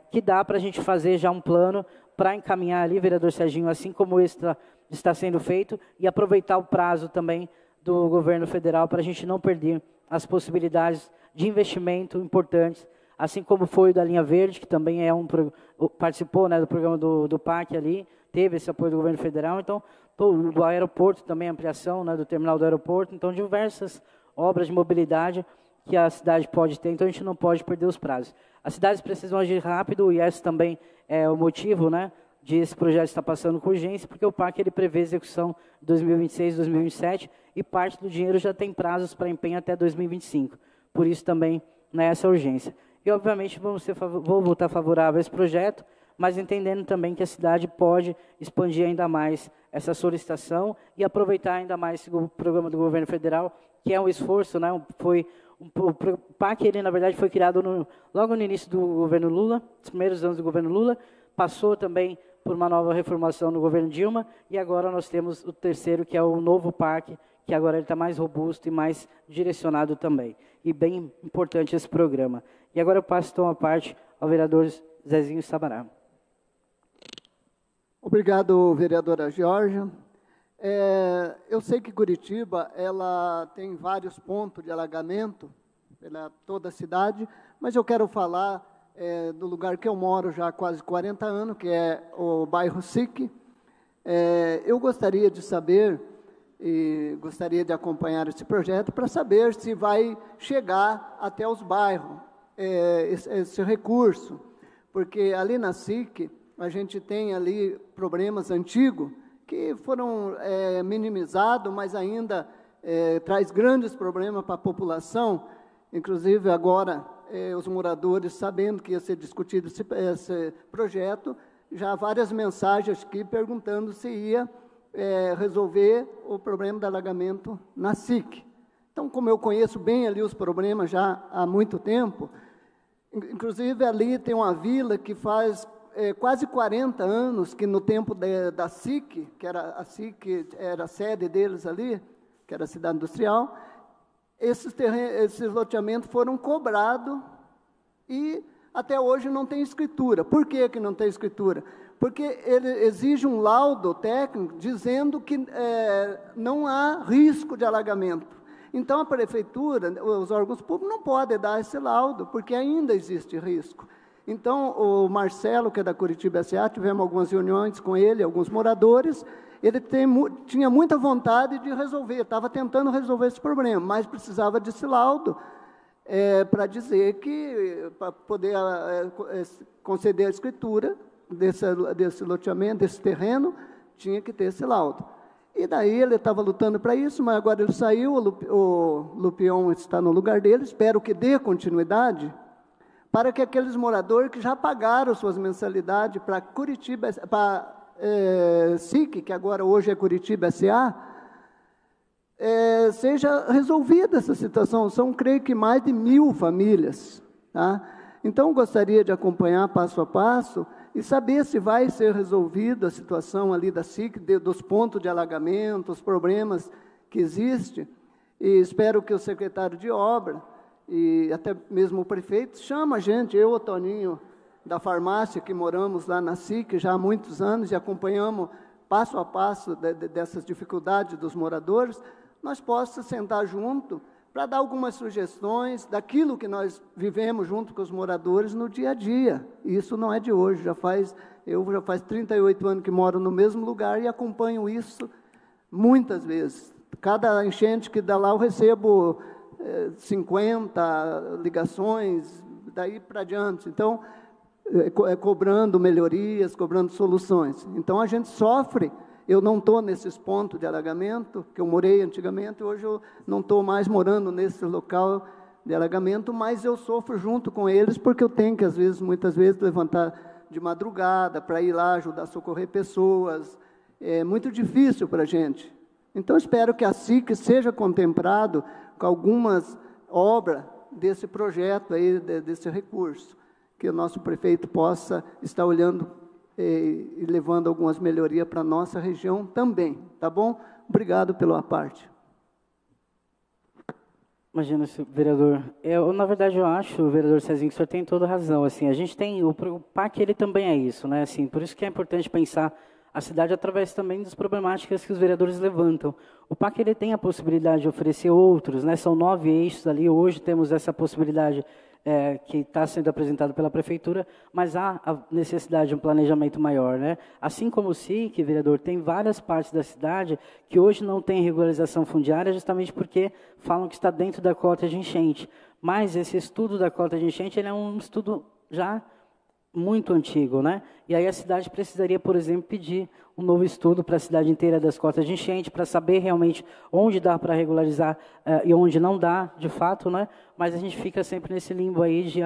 que dá para a gente fazer já um plano para encaminhar ali, vereador Serginho, assim como esse está sendo feito, e aproveitar o prazo também do governo federal para a gente não perder as possibilidades de investimento importantes, assim como foi o da Linha Verde, que também participou, né, do programa do PAC ali, teve esse apoio do governo federal, então, do aeroporto também, ampliação, né, do terminal do aeroporto, então diversas obras de mobilidade que a cidade pode ter, então a gente não pode perder os prazos. As cidades precisam agir rápido e esse também é o motivo, né, de esse projeto estar passando com urgência, porque o PAC ele prevê execução de 2026, 2027 e parte do dinheiro já tem prazos para empenho até 2025. Por isso também, né, essa urgência. E obviamente vou votar favorável a esse projeto, mas entendendo também que a cidade pode expandir ainda mais essa solicitação e aproveitar ainda mais o programa do governo federal, que é um esforço, né, o PAC, ele, na verdade, foi criado logo no início do governo Lula, nos primeiros anos do governo Lula, passou também por uma nova reformulação no governo Dilma, e agora nós temos o terceiro, que é o novo PAC, que agora ele está mais robusto e mais direcionado também. E bem importante esse programa. E agora eu passo, então, a parte ao vereador Zezinho Sabará. Obrigado, vereadora Georgia. Eu sei que Curitiba ela tem vários pontos de alagamento pela toda a cidade, mas eu quero falar do lugar que eu moro já há quase 40 anos, que é o bairro SIC. Eu gostaria de saber, e gostaria de acompanhar esse projeto para saber se vai chegar até os bairros esse recurso, porque ali na SIC a gente tem ali problemas antigos que foram minimizados, mas ainda traz grandes problemas para a população. Inclusive agora os moradores, sabendo que ia ser discutido esse projeto, já há várias mensagens aqui perguntando se ia resolver o problema do alagamento na SIC. Então, como eu conheço bem ali os problemas já há muito tempo, inclusive ali tem uma vila que faz quase 40 anos que no tempo da SIC, que era a SIC, era a sede deles ali, que era a cidade industrial, esses loteamentos foram cobrados e até hoje não tem escritura. Por que que não tem escritura? Porque ele exige um laudo técnico dizendo que não há risco de alagamento. Então, a prefeitura, os órgãos públicos não podem dar esse laudo, porque ainda existe risco. Então, o Marcelo, que é da Curitiba S.A., tivemos algumas reuniões com ele, alguns moradores, ele tinha muita vontade de resolver, estava tentando resolver esse problema, mas precisava desse laudo para dizer que, para poder conceder a escritura desse loteamento, desse terreno, tinha que ter esse laudo. E daí ele estava lutando para isso, mas agora ele saiu, o Lupion está no lugar dele, espero que dê continuidade, para que aqueles moradores que já pagaram suas mensalidades para Curitiba, para SIC, que agora hoje é Curitiba S.A., seja resolvida essa situação. São, creio que, mais de 1.000 famílias. Tá? Então, gostaria de acompanhar passo a passo e saber se vai ser resolvida a situação ali da SIC, dos pontos de alagamento, os problemas que existem, e espero que o secretário de obra, e até mesmo o prefeito, chama a gente, eu, o Toninho, da farmácia, que moramos lá na SIC já há muitos anos, e acompanhamos passo a passo dessas dificuldades dos moradores, nós possamos sentar junto para dar algumas sugestões daquilo que nós vivemos junto com os moradores no dia a dia. Isso não é de hoje, eu já faz 38 anos que moro no mesmo lugar e acompanho isso muitas vezes. Cada enchente que dá lá eu recebo 50 ligações, daí para diante. Então, cobrando melhorias, cobrando soluções. Então, a gente sofre. Eu não estou nesses pontos de alagamento, que eu morei antigamente, hoje eu não estou mais morando nesse local de alagamento, mas eu sofro junto com eles, porque eu tenho que, muitas vezes, levantar de madrugada para ir lá ajudar a socorrer pessoas. É muito difícil para a gente. Então, espero que a SIC seja contemplado com algumas obras desse projeto, aí, desse recurso, que o nosso prefeito possa estar olhando e levando algumas melhorias para a nossa região também, tá bom? Obrigado pela parte. Imagina, vereador. Na verdade, eu acho, vereador Cezinho, que o senhor tem toda razão. Assim, a gente tem, o PAC, ele também é isso, né? Assim, por isso que é importante pensar a cidade através também das problemáticas que os vereadores levantam. O PAC, ele tem a possibilidade de oferecer outros, né? São 9 eixos ali, hoje temos essa possibilidade que está sendo apresentado pela Prefeitura, mas há a necessidade de um planejamento maior, né? Assim como o SIC, vereador, tem várias partes da cidade que hoje não tem regularização fundiária, justamente porque falam que está dentro da cota de enchente. Mas esse estudo da cota de enchente, ele é um estudo já muito antigo, né? E aí a cidade precisaria, por exemplo, pedir um novo estudo para a cidade inteira das cotas de enchente, para saber realmente onde dá para regularizar e onde não dá, de fato, né? Mas a gente fica sempre nesse limbo aí de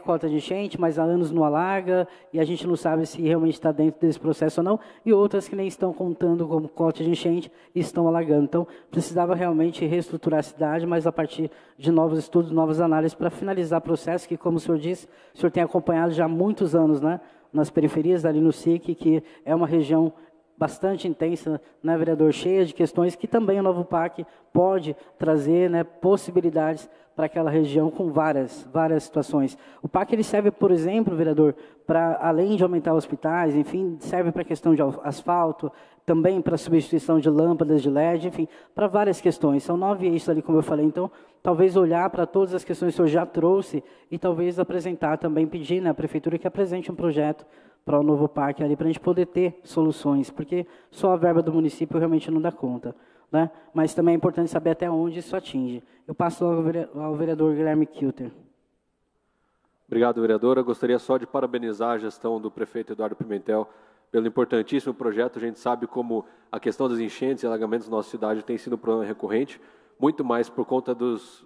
cota de enchente, mas há anos não alarga, e a gente não sabe se realmente está dentro desse processo ou não, e outras que nem estão contando como cota de enchente e estão alagando. Então, precisava realmente reestruturar a cidade, mas a partir de novos estudos, novas análises, para finalizar o processo, que, como o senhor disse, o senhor tem acompanhado já há muitos anos, né? Nas periferias, ali no SIC, que é uma região bastante intensa, né, vereador, cheia de questões que também o novo PAC pode trazer, né, possibilidades para aquela região com várias situações. O PAC ele serve, por exemplo, vereador, para além de aumentar hospitais, enfim, serve para a questão de asfalto, também para a substituição de lâmpadas de LED, enfim, para várias questões. São 9 eixos ali, como eu falei. Então, talvez olhar para todas as questões que o senhor já trouxe e talvez apresentar também, pedir na prefeitura que apresente um projeto para o novo parque ali, para a gente poder ter soluções, porque só a verba do município realmente não dá conta, né? Mas também é importante saber até onde isso atinge. Eu passo logo ao vereador Guilherme Kilter. Obrigado, vereadora. Gostaria só de parabenizar a gestão do prefeito Eduardo Pimentel pelo importantíssimo projeto. A gente sabe como a questão das enchentes e alagamentos na nossa cidade tem sido um problema recorrente, muito mais por conta dos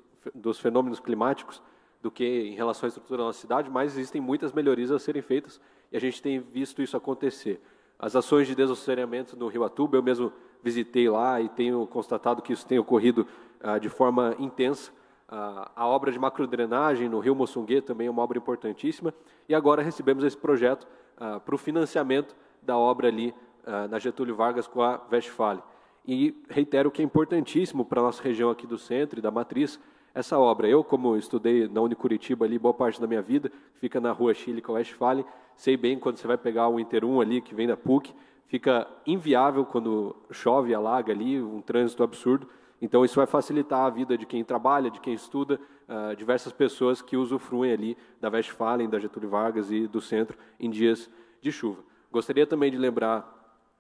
fenômenos climáticos do que em relação à estrutura da nossa cidade, mas existem muitas melhorias a serem feitas e a gente tem visto isso acontecer. As ações de desassoreamento no Rio Atuba, eu mesmo visitei lá e tenho constatado que isso tem ocorrido de forma intensa. A obra de macrodrenagem no Rio Moçungue também é uma obra importantíssima e agora recebemos esse projeto para o financiamento da obra ali na Getúlio Vargas com a Westfalen. E reitero que é importantíssimo para a nossa região aqui do centro e da Matriz essa obra. Eu, como estudei na Unicuritiba ali boa parte da minha vida, fica na Rua Chile com a Westfalen, sei bem quando você vai pegar o Inter 1 ali, que vem da PUC, fica inviável quando chove, alaga ali, um trânsito absurdo. Então, isso vai facilitar a vida de quem trabalha, de quem estuda, diversas pessoas que usufruem ali da Westfalen, da Getúlio Vargas e do centro em dias de chuva. Gostaria também de lembrar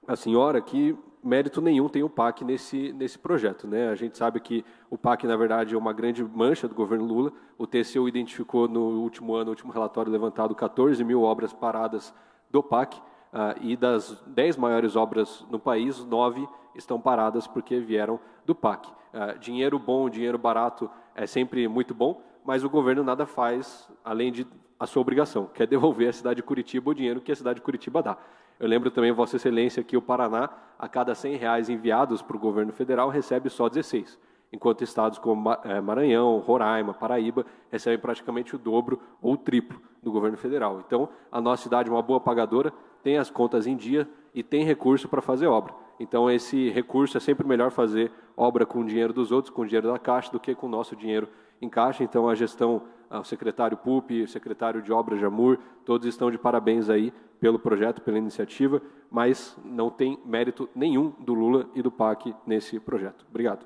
a senhora que mérito nenhum tem o PAC nesse projeto, né? A gente sabe que o PAC, na verdade, é uma grande mancha do governo Lula. O TCU identificou no último ano, no último relatório levantado, 14 mil obras paradas do PAC, e das 10 maiores obras no país, 9 estão paradas porque vieram do PAC. Dinheiro bom, dinheiro barato é sempre muito bom, mas o governo nada faz além de a sua obrigação, que é devolver à cidade de Curitiba o dinheiro que a cidade de Curitiba dá. Eu lembro também, Vossa Excelência, que o Paraná, a cada R$100 enviados para o governo federal, recebe só 16, enquanto estados como Maranhão, Roraima, Paraíba, recebem praticamente o dobro ou o triplo do governo federal. Então, a nossa cidade é uma boa pagadora, tem as contas em dia e tem recurso para fazer obra. Então, esse recurso é sempre melhor fazer obra com o dinheiro dos outros, com o dinheiro da Caixa, do que com o nosso dinheiro em Caixa. Então, a gestão, o secretário Pupi, o secretário de Obras Jamur, todos estão de parabéns aí pelo projeto, pela iniciativa, mas não tem mérito nenhum do Lula e do PAC nesse projeto. Obrigado.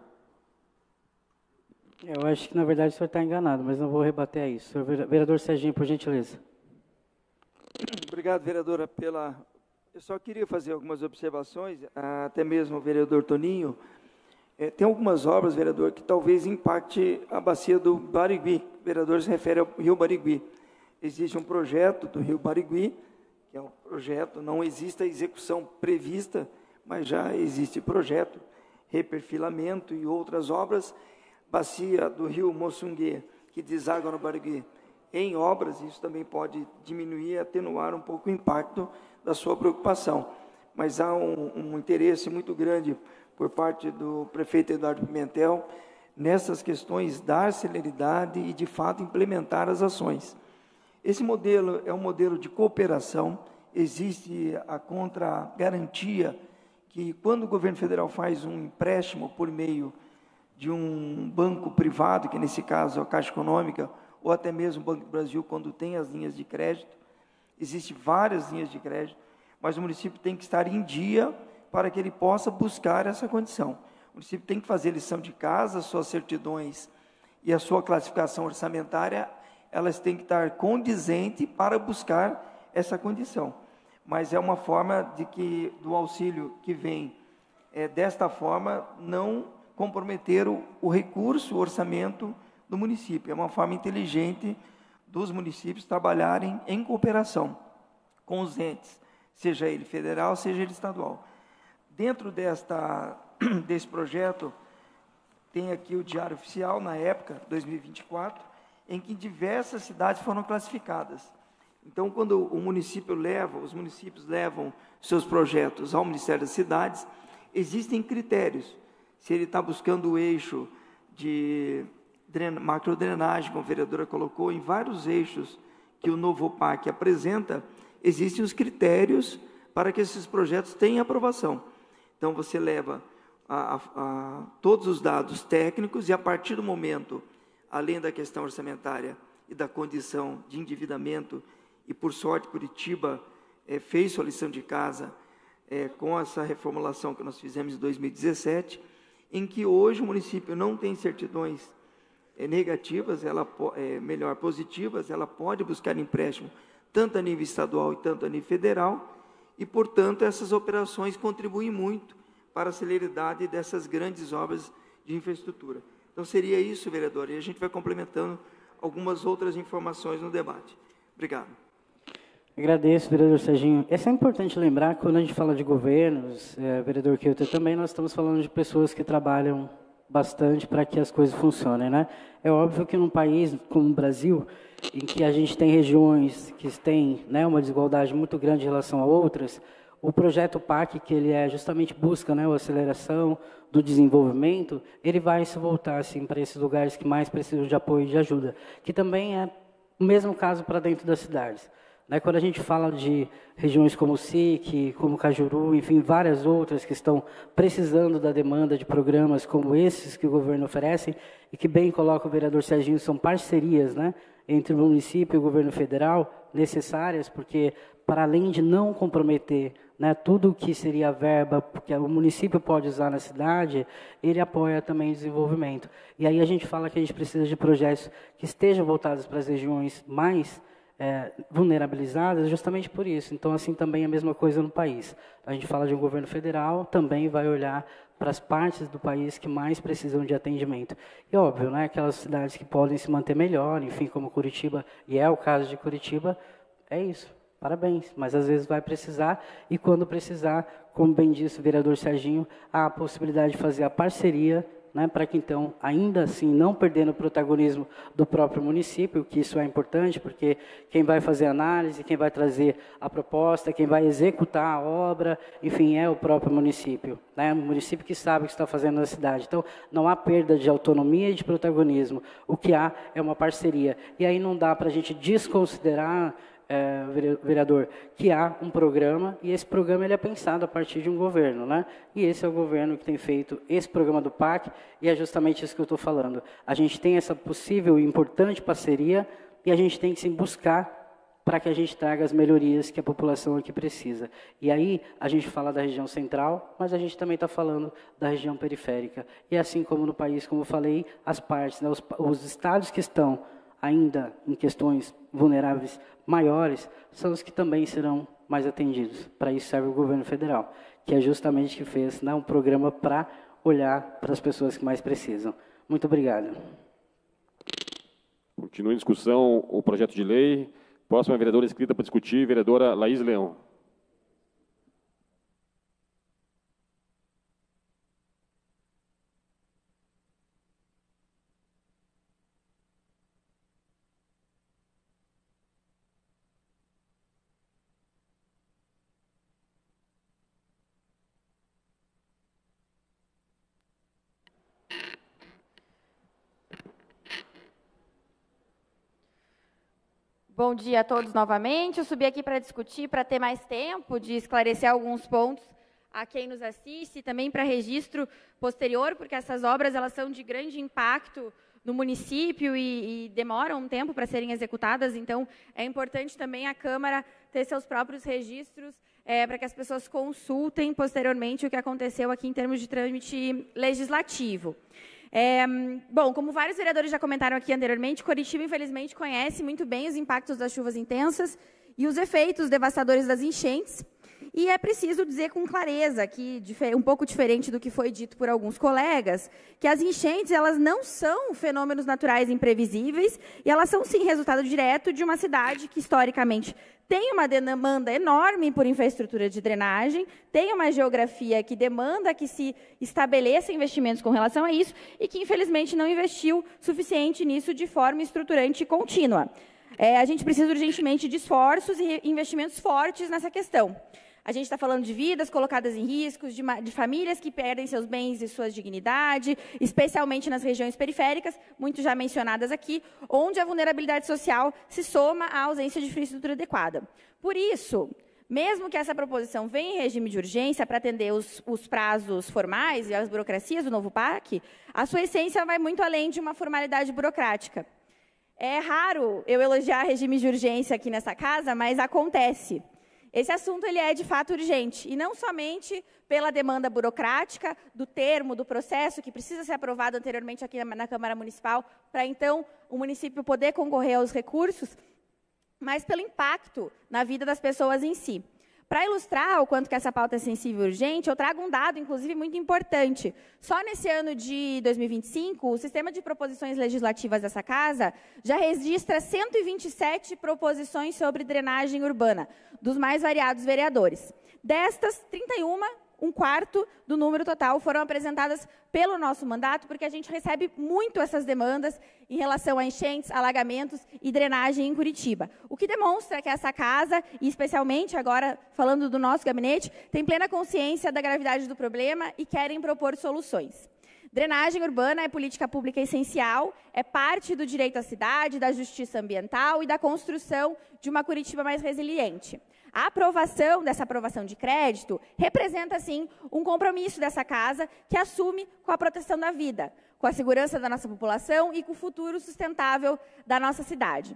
Eu acho que, na verdade, o senhor está enganado, mas não vou rebater a isso. Vereador Serginho, por gentileza. Obrigado, vereadora, Eu só queria fazer algumas observações, até mesmo o vereador Toninho. Tem algumas obras, vereador, que talvez impacte a bacia do Barigui. O vereador se refere ao Rio Barigui. Existe um projeto do Rio Barigui, que é um projeto, não existe a execução prevista, mas já existe projeto, reperfilamento e outras obras. Bacia do Rio Moçungue, que deságua no Barigui, em obras, isso também pode diminuir e atenuar um pouco o impacto da sua preocupação. Mas há um interesse muito grande por parte do prefeito Eduardo Pimentel nessas questões, dar celeridade e, de fato, implementar as ações. Esse modelo é um modelo de cooperação, existe a contragarantia que, quando o governo federal faz um empréstimo por meio de um banco privado, que nesse caso é a Caixa Econômica, ou até mesmo o Banco do Brasil, quando tem as linhas de crédito, existem várias linhas de crédito, mas o município tem que estar em dia para que ele possa buscar essa condição. O município tem que fazer lição de casa, suas certidões e a sua classificação orçamentária, elas têm que estar condizentes para buscar essa condição. Mas é uma forma do auxílio que vem desta forma, não comprometer o recurso, o orçamento do município. É uma forma inteligente dos municípios trabalharem em cooperação com os entes, seja ele federal, seja ele estadual. Dentro desse projeto, tem aqui o Diário Oficial, na época, 2024, em que diversas cidades foram classificadas. Então, quando os municípios levam seus projetos ao Ministério das Cidades, existem critérios. Se ele está buscando o eixo de macrodrenagem, como a vereadora colocou, em vários eixos que o novo PAC apresenta, existem os critérios para que esses projetos tenham aprovação. Então, você leva todos os dados técnicos e, a partir do momento, além da questão orçamentária e da condição de endividamento, e, por sorte, Curitiba fez sua lição de casa com essa reformulação que nós fizemos em 2017, em que hoje o município não tem certidões negativas, melhor, positivas, ela pode buscar empréstimo tanto a nível estadual e tanto a nível federal, e, portanto, essas operações contribuem muito para a celeridade dessas grandes obras de infraestrutura. Então, seria isso, vereador, e a gente vai complementando algumas outras informações no debate. Obrigado. Agradeço, vereador Serginho. É sempre importante lembrar, quando a gente fala de governos, vereador Kilter, também nós estamos falando de pessoas que trabalham bastante para que as coisas funcionem, né? É óbvio que num país como o Brasil, em que a gente tem regiões que têm, né, uma desigualdade muito grande em relação a outras, o projeto PAC, que ele justamente busca, né, a aceleração do desenvolvimento, ele vai se voltar assim, para esses lugares que mais precisam de apoio e de ajuda, que também é o mesmo caso para dentro das cidades. Quando a gente fala de regiões como o SIC, como Cajuru, enfim, várias outras que estão precisando da demanda de programas como esses que o governo oferece, e que bem coloca o vereador Serginho, são parcerias, né, entre o município e o governo federal, necessárias, porque, para além de não comprometer, né, tudo o que seria a verba que o município pode usar na cidade, ele apoia também o desenvolvimento. E aí a gente fala que a gente precisa de projetos que estejam voltados para as regiões mais vulnerabilizadas, justamente por isso. Então, assim, também é a mesma coisa no país. A gente fala de um governo federal, também vai olhar para as partes do país que mais precisam de atendimento. E, óbvio, né, aquelas cidades que podem se manter melhor, enfim, como Curitiba, e é o caso de Curitiba, é isso. Parabéns, mas às vezes vai precisar, e quando precisar, como bem disse o vereador Serginho, há a possibilidade de fazer a parceria, né, para que, então, ainda assim, não perdendo o protagonismo do próprio município, que isso é importante, porque quem vai fazer a análise, quem vai trazer a proposta, quem vai executar a obra, enfim, é o próprio município, né, o município que sabe o que está fazendo na cidade. Então, não há perda de autonomia e de protagonismo, o que há é uma parceria. E aí não dá para a gente desconsiderar, vereador, que há um programa, e esse programa ele é pensado a partir de um governo, né? E esse é o governo que tem feito esse programa do PAC, e é justamente isso que eu estou falando. A gente tem essa possível e importante parceria, e a gente tem que sim buscar para que a gente traga as melhorias que a população aqui precisa. E aí a gente fala da região central, mas a gente também está falando da região periférica. E assim como no país, como eu falei, as partes, né, os estados que estão ainda em questões vulneráveis maiores, são os que também serão mais atendidos. Para isso serve o governo federal, que é justamente que fez, né, um programa para olhar para as pessoas que mais precisam. Muito obrigado. Continua em discussão o projeto de lei. Próxima vereadora inscrita para discutir, vereadora Laís Leão. Bom dia a todos novamente. Eu subi aqui para discutir, para ter mais tempo de esclarecer alguns pontos a quem nos assiste e também para registro posterior, porque essas obras elas são de grande impacto no município e demoram um tempo para serem executadas, então é importante também a Câmara ter seus próprios registros para que as pessoas consultem posteriormente o que aconteceu aqui em termos de trâmite legislativo. Bom, como vários vereadores já comentaram aqui anteriormente, Curitiba, infelizmente, conhece muito bem os impactos das chuvas intensas e os efeitos devastadores das enchentes. E é preciso dizer com clareza, que um pouco diferente do que foi dito por alguns colegas, que as enchentes elas não são fenômenos naturais imprevisíveis, e elas são, sim, resultado direto de uma cidade que, historicamente, tem uma demanda enorme por infraestrutura de drenagem, tem uma geografia que demanda que se estabeleça investimentos com relação a isso, e que, infelizmente, não investiu suficiente nisso de forma estruturante e contínua. A gente precisa urgentemente de esforços e investimentos fortes nessa questão. A gente está falando de vidas colocadas em riscos, de famílias que perdem seus bens e sua dignidade, especialmente nas regiões periféricas, muito já mencionadas aqui, onde a vulnerabilidade social se soma à ausência de infraestrutura adequada. Por isso, Mesmo que essa proposição venha em regime de urgência para atender os prazos formais e as burocracias do novo PAC, a sua essência vai muito além de uma formalidade burocrática. É raro eu elogiar regime de urgência aqui nessa casa, mas acontece. Esse assunto ele é de fato urgente, e não somente pela demanda burocrática do termo, do processo, que precisa ser aprovado anteriormente aqui na Câmara Municipal, para então o município poder concorrer aos recursos, mas pelo impacto na vida das pessoas em si. Para ilustrar o quanto que essa pauta é sensível e urgente, eu trago um dado, inclusive, muito importante. Só nesse ano de 2025, o sistema de proposições legislativas dessa Casa já registra 127 proposições sobre drenagem urbana, dos mais variados vereadores. Destas, 31, um quarto do número total, foram apresentadas pelo nosso mandato, porque a gente recebe muito essas demandas em relação a enchentes, alagamentos e drenagem em Curitiba. O que demonstra que essa Casa, e especialmente agora falando do nosso gabinete, tem plena consciência da gravidade do problema e querem propor soluções. Drenagem urbana é política pública essencial, é parte do direito à cidade, da justiça ambiental e da construção de uma Curitiba mais resiliente. A aprovação dessa aprovação de crédito representa, sim, um compromisso dessa Casa que assume com a proteção da vida, com a segurança da nossa população e com o futuro sustentável da nossa cidade.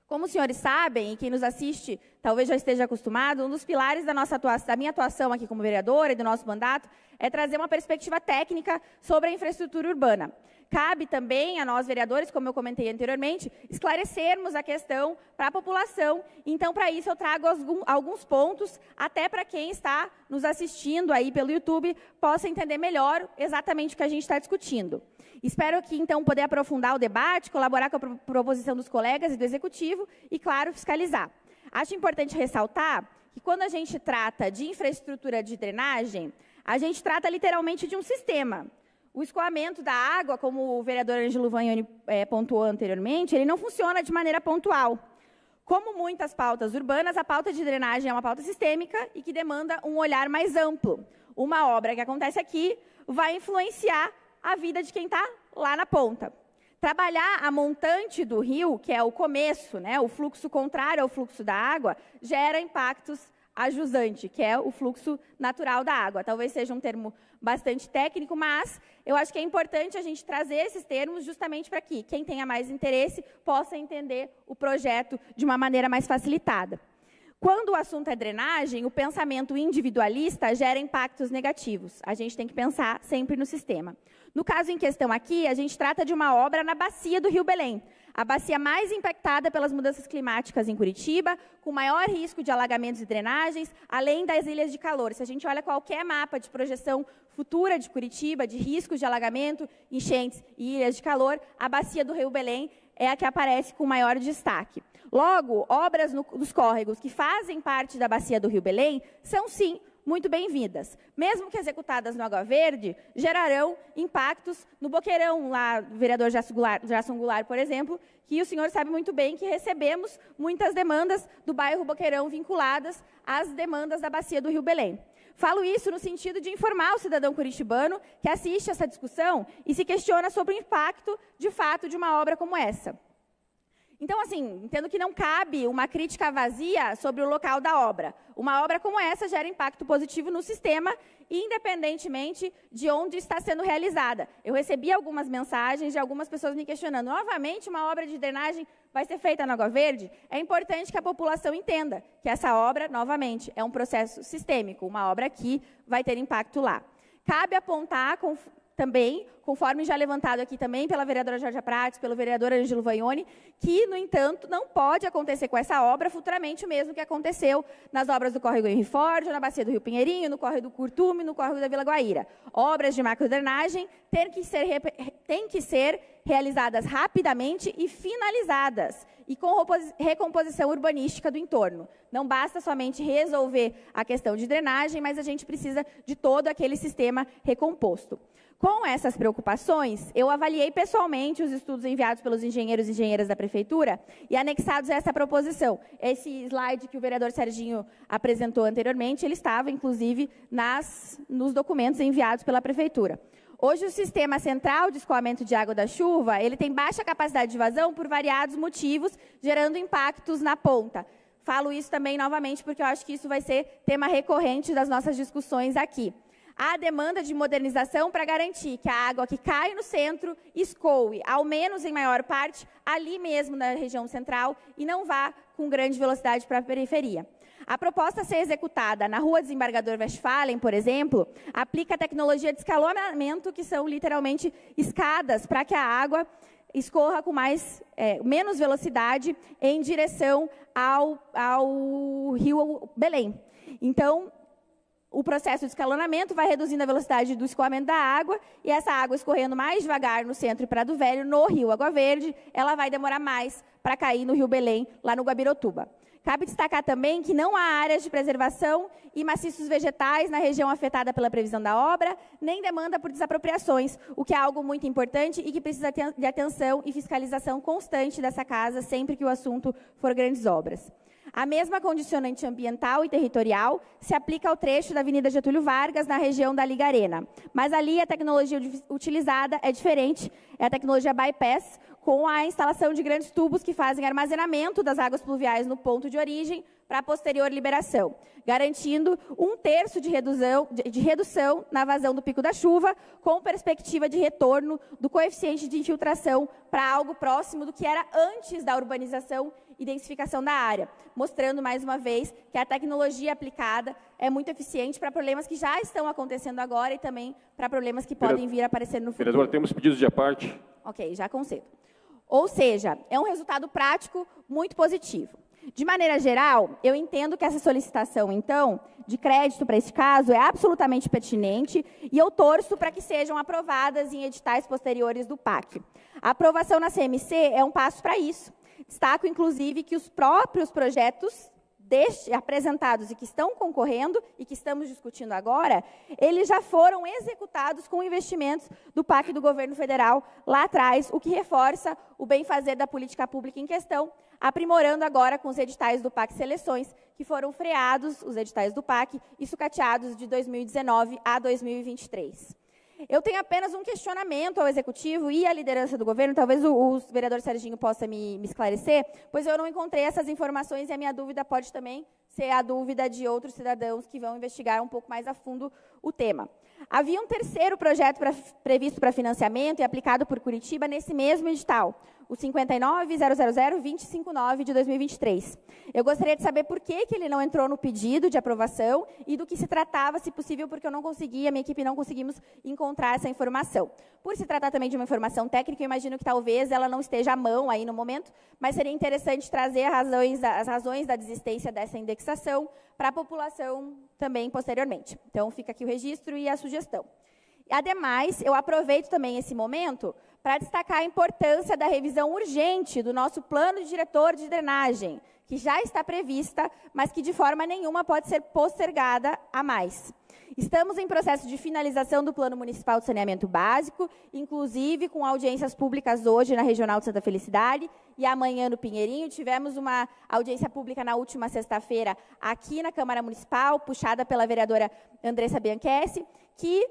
Como os senhores sabem, e quem nos assiste talvez já esteja acostumado, um dos pilares da minha atuação aqui como vereadora e do nosso mandato é trazer uma perspectiva técnica sobre a infraestrutura urbana. Cabe também a nós, vereadores, como eu comentei anteriormente, esclarecermos a questão para a população. Então, para isso, eu trago alguns pontos, até para quem está nos assistindo aí pelo YouTube, possa entender melhor exatamente o que a gente está discutindo. Espero aqui, então, poder aprofundar o debate, colaborar com a proposição dos colegas e do Executivo e, claro, fiscalizar. Acho importante ressaltar que, quando a gente trata de infraestrutura de drenagem, a gente trata literalmente de um sistema. O escoamento da água, como o vereador Ângelo Vagnoni pontuou anteriormente, ele não funciona de maneira pontual. Como muitas pautas urbanas, a pauta de drenagem é uma pauta sistêmica e que demanda um olhar mais amplo. Uma obra que acontece aqui vai influenciar a vida de quem está lá na ponta. Trabalhar a montante do rio, que é o começo, né, o fluxo contrário ao fluxo da água, gera impactos a jusante, que é o fluxo natural da água. Talvez seja um termo bastante técnico, mas eu acho que é importante a gente trazer esses termos justamente para que quem tenha mais interesse possa entender o projeto de uma maneira mais facilitada. Quando o assunto é drenagem, o pensamento individualista gera impactos negativos. A gente tem que pensar sempre no sistema. No caso em questão aqui, a gente trata de uma obra na bacia do Rio Belém, a bacia mais impactada pelas mudanças climáticas em Curitiba, com maior risco de alagamentos e drenagens, além das ilhas de calor. Se a gente olha qualquer mapa de projeção futura de Curitiba, de riscos de alagamento, enchentes e ilhas de calor, a bacia do Rio Belém é a que aparece com maior destaque. Logo, obras nos córregos que fazem parte da bacia do Rio Belém são, sim, muito bem-vindas. Mesmo que executadas no Água Verde, gerarão impactos no Boqueirão, lá, do vereador Jason Goulart, por exemplo, que o senhor sabe muito bem que recebemos muitas demandas do bairro Boqueirão vinculadas às demandas da bacia do Rio Belém. Falo isso no sentido de informar o cidadão curitibano que assiste essa discussão e se questiona sobre o impacto, de fato, de uma obra como essa. Então, assim, entendo que não cabe uma crítica vazia sobre o local da obra. Uma obra como essa gera impacto positivo no sistema, independentemente de onde está sendo realizada. Eu recebi algumas mensagens de algumas pessoas me questionando, novamente, uma obra de drenagem vai ser feita na Água Verde? É importante que a população entenda que essa obra, novamente, é um processo sistêmico. Uma obra aqui vai ter impacto lá. Cabe apontar também, conforme já levantado aqui também pela vereadora Georgia Prates, pelo vereador Ângelo Vagnoni, que, no entanto, não pode acontecer com essa obra futuramente o mesmo que aconteceu nas obras do Córrego Henry Ford, na Bacia do Rio Pinheirinho, no Córrego do Curtume, no Córrego da Vila Guaíra. Obras de macrodrenagem têm que ser realizadas rapidamente e finalizadas, e com recomposição urbanística do entorno. Não basta somente resolver a questão de drenagem, mas a gente precisa de todo aquele sistema recomposto. Com essas preocupações, eu avaliei pessoalmente os estudos enviados pelos engenheiros e engenheiras da Prefeitura e anexados a essa proposição. Esse slide que o vereador Serginho apresentou anteriormente, ele estava, inclusive, nos documentos enviados pela Prefeitura. Hoje, o sistema central de escoamento de água da chuva, ele tem baixa capacidade de vazão por variados motivos, gerando impactos na ponta. Falo isso também novamente porque eu acho que isso vai ser tema recorrente das nossas discussões aqui. Há demanda de modernização para garantir que a água que cai no centro escoe, ao menos em maior parte, ali mesmo na região central e não vá com grande velocidade para a periferia. A proposta a ser executada na Rua Desembargador Westphalen, por exemplo, aplica a tecnologia de escalonamento, que são literalmente escadas para que a água escorra com menos velocidade em direção ao rio Belém. Então, o processo de escalonamento vai reduzindo a velocidade do escoamento da água, e essa água escorrendo mais devagar no centro e Prado Velho, no rio Água Verde, ela vai demorar mais para cair no rio Belém, lá no Guabirotuba. Cabe destacar também que não há áreas de preservação e maciços vegetais na região afetada pela previsão da obra, nem demanda por desapropriações, o que é algo muito importante e que precisa de atenção e fiscalização constante dessa casa, sempre que o assunto for grandes obras. A mesma condicionante ambiental e territorial se aplica ao trecho da Avenida Getúlio Vargas, na região da Liga Arena. Mas ali a tecnologia utilizada é diferente, é a tecnologia bypass, com a instalação de grandes tubos que fazem armazenamento das águas pluviais no ponto de origem para a posterior liberação, garantindo 1/3 de redução na vazão do pico da chuva, com perspectiva de retorno do coeficiente de infiltração para algo próximo do que era antes da urbanização e densificação da área, mostrando mais uma vez que a tecnologia aplicada é muito eficiente para problemas que já estão acontecendo agora e também para problemas que podem vir a aparecer no futuro. Vereador, temos pedidos de parte. Ok, já concedo. Ou seja, é um resultado prático muito positivo. De maneira geral, eu entendo que essa solicitação, então, de crédito para este caso é absolutamente pertinente e eu torço para que sejam aprovadas em editais posteriores do PAC. A aprovação na CMC é um passo para isso. Destaco, inclusive, que os próprios projetos apresentados e que estão concorrendo e que estamos discutindo agora, eles já foram executados com investimentos do PAC do governo federal lá atrás, o que reforça o bem-fazer da política pública em questão, aprimorando agora com os editais do PAC Seleções, que foram freados, os editais do PAC, e sucateados de 2019 a 2023. Eu tenho apenas um questionamento ao Executivo e à liderança do governo, talvez o vereador Serginho possa me esclarecer, pois eu não encontrei essas informações e a minha dúvida pode também ser a dúvida de outros cidadãos que vão investigar um pouco mais a fundo o tema. Havia um terceiro projeto previsto para financiamento e aplicado por Curitiba nesse mesmo edital, o 59.000.259 de 2023. Eu gostaria de saber por que ele não entrou no pedido de aprovação e do que se tratava, se possível, porque eu não consegui, a minha equipe não conseguimos encontrar essa informação. Por se tratar também de uma informação técnica, eu imagino que talvez ela não esteja à mão aí no momento, mas seria interessante trazer as razões da desistência dessa indexação para a população também posteriormente. Então, fica aqui o registro e a sugestão. Ademais, eu aproveito também esse momento para destacar a importância da revisão urgente do nosso plano diretor de drenagem, que já está prevista, mas que de forma nenhuma pode ser postergada a mais. Estamos em processo de finalização do Plano Municipal de Saneamento Básico, inclusive com audiências públicas hoje na Regional de Santa Felicidade e amanhã no Pinheirinho. Tivemos uma audiência pública na última sexta-feira aqui na Câmara Municipal, puxada pela vereadora Andressa Bianchessi, que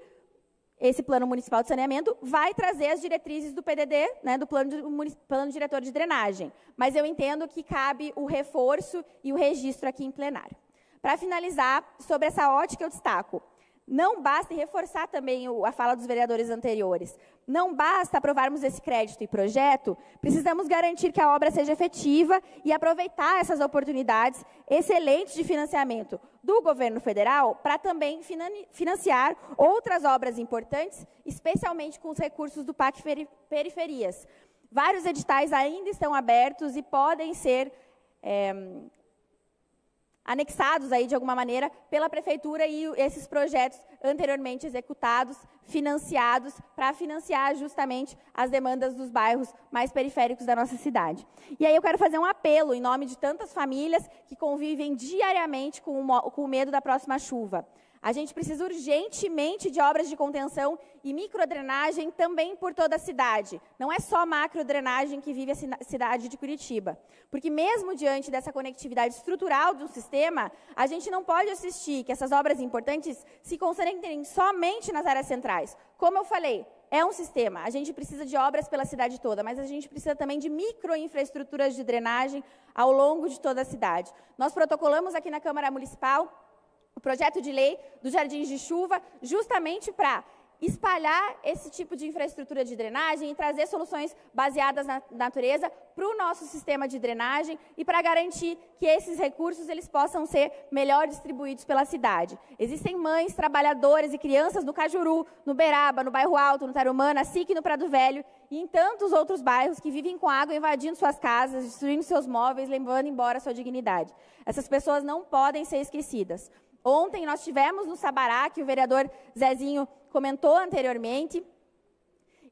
esse Plano Municipal de Saneamento vai trazer as diretrizes do PDD, né, do plano Diretor de Drenagem. Mas eu entendo que cabe o reforço e o registro aqui em plenário. Para finalizar, sobre essa ótica eu destaco, não basta, e reforçar também a fala dos vereadores anteriores, não basta aprovarmos esse crédito e projeto, precisamos garantir que a obra seja efetiva e aproveitar essas oportunidades excelentes de financiamento do governo federal para também financiar outras obras importantes, especialmente com os recursos do PAC Periferias. Vários editais ainda estão abertos e podem ser anexados aí de alguma maneira pela prefeitura e esses projetos anteriormente executados, financiados, para financiar justamente as demandas dos bairros mais periféricos da nossa cidade. E aí eu quero fazer um apelo em nome de tantas famílias que convivem diariamente com o medo da próxima chuva. A gente precisa urgentemente de obras de contenção e microdrenagem também por toda a cidade. Não é só macrodrenagem que vive a cidade de Curitiba. Porque mesmo diante dessa conectividade estrutural do sistema, a gente não pode assistir que essas obras importantes se concentrem somente nas áreas centrais. Como eu falei, é um sistema. A gente precisa de obras pela cidade toda, mas a gente precisa também de microinfraestruturas de drenagem ao longo de toda a cidade. Nós protocolamos aqui na Câmara Municipal o projeto de lei dos jardins de chuva, justamente para espalhar esse tipo de infraestrutura de drenagem e trazer soluções baseadas na natureza para o nosso sistema de drenagem e para garantir que esses recursos eles possam ser melhor distribuídos pela cidade. Existem mães, trabalhadores e crianças no Cajuru, no Beraba, no Bairro Alto, no Tarumã, na SIC, no Prado Velho e em tantos outros bairros que vivem com água invadindo suas casas, destruindo seus móveis, levando embora sua dignidade. Essas pessoas não podem ser esquecidas. Ontem nós tivemos no Sabará, que o vereador Zezinho comentou anteriormente,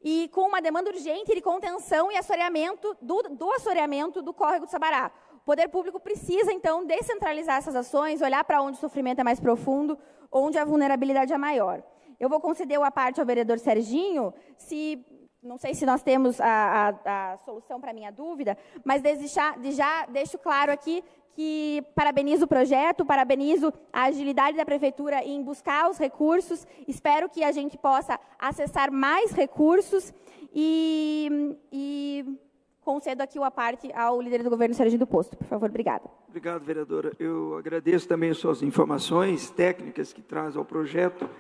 e com uma demanda urgente de contenção e assoreamento do assoreamento do córrego do Sabará. O poder público precisa, então, descentralizar essas ações, olhar para onde o sofrimento é mais profundo, onde a vulnerabilidade é maior. Eu vou conceder a parte ao vereador Serginho, não sei se nós temos a solução para a minha dúvida, mas já deixo claro aqui que parabenizo o projeto, parabenizo a agilidade da Prefeitura em buscar os recursos, espero que a gente possa acessar mais recursos e concedo aqui a parte ao líder do governo, Serginho do Posto. Por favor, obrigada. Obrigado, vereadora. Eu agradeço também as suas informações técnicas que traz ao projeto.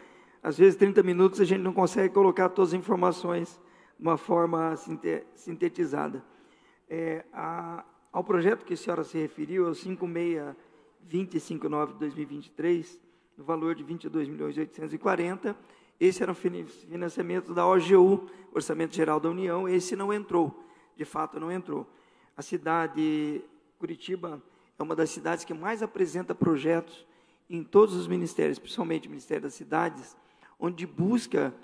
Às vezes, 30 minutos, a gente não consegue colocar todas as informações de uma forma sintetizada. Ao projeto que a senhora se referiu, é o 56.259 de 2023, no valor de 22.840.000. Esse era o financiamento da OGU, Orçamento Geral da União. Esse não entrou, de fato não entrou. A cidade Curitiba é uma das cidades que mais apresenta projetos em todos os ministérios, principalmente o Ministério das Cidades, onde busca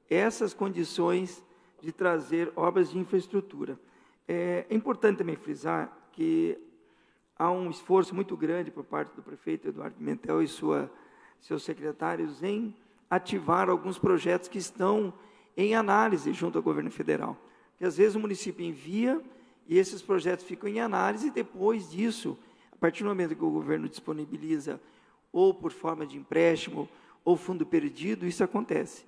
essas condições de trazer obras de infraestrutura. É importante também frisar que há um esforço muito grande por parte do prefeito Eduardo Pimentel e seus secretários em ativar alguns projetos que estão em análise junto ao governo federal. Porque às vezes o município envia e esses projetos ficam em análise e depois disso, a partir do momento que o governo disponibiliza ou por forma de empréstimo ou fundo perdido, isso acontece.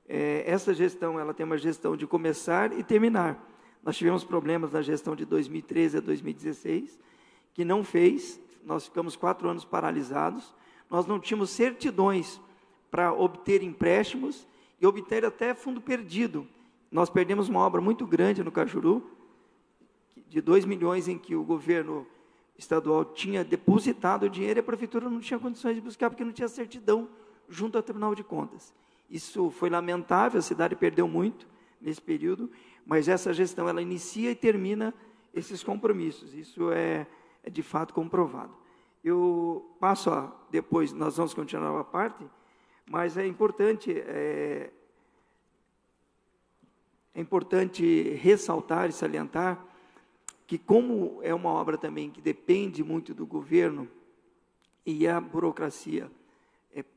Essa gestão, ela tem uma gestão de começar e terminar. Nós tivemos problemas na gestão de 2013 a 2016, que não fez, nós ficamos 4 anos paralisados, nós não tínhamos certidões para obter empréstimos e obter até fundo perdido. Nós perdemos uma obra muito grande no Cajuru, de 2 milhões, em que o governo estadual tinha depositado o dinheiro e a prefeitura não tinha condições de buscar, porque não tinha certidão junto ao Tribunal de Contas. Isso foi lamentável, a cidade perdeu muito nesse período, mas essa gestão, ela inicia e termina esses compromissos. Isso é de fato comprovado. Eu passo depois, nós vamos continuar a parte, mas é importante ressaltar e salientar que, como é uma obra também que depende muito do governo e a burocracia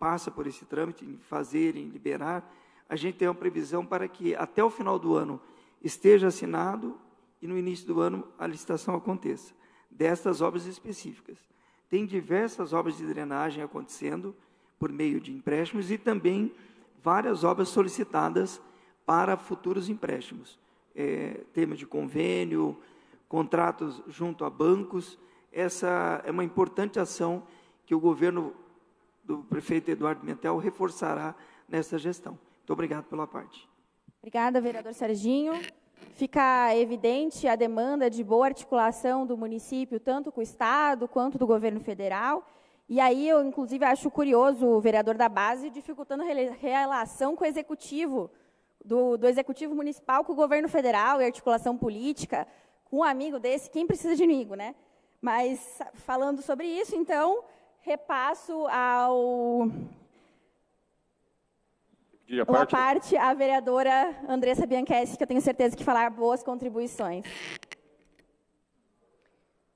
passa por esse trâmite, em fazer, em liberar, a gente tem uma previsão para que até o final do ano esteja assinado e no início do ano a licitação aconteça, dessas obras específicas. Tem diversas obras de drenagem acontecendo por meio de empréstimos e também várias obras solicitadas para futuros empréstimos. Tema de convênio, contratos junto a bancos. Essa é uma importante ação que o governo do prefeito Eduardo Pimentel reforçará nessa gestão. Muito obrigado pela parte. Obrigada, vereador Serginho. Fica evidente a demanda de boa articulação do município, tanto com o Estado quanto do governo federal. E aí eu, inclusive, acho curioso o vereador da base dificultando a relação com o executivo, do executivo municipal com o governo federal e articulação política. Com um amigo desse, quem precisa de inimigo, né? Mas, falando sobre isso, então, repasso a parte à vereadora Andressa Bianchessi, que eu tenho certeza que fará boas contribuições.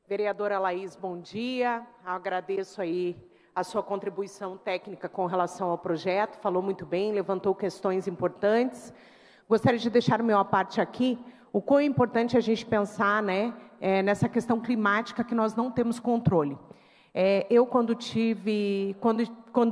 Vereadora Laís, bom dia. Agradeço aí a sua contribuição técnica com relação ao projeto. Falou muito bem, levantou questões importantes. Gostaria de deixar o meu à parte aqui, o quão é importante a gente pensar, né, nessa questão climática que nós não temos controle. Eu, quando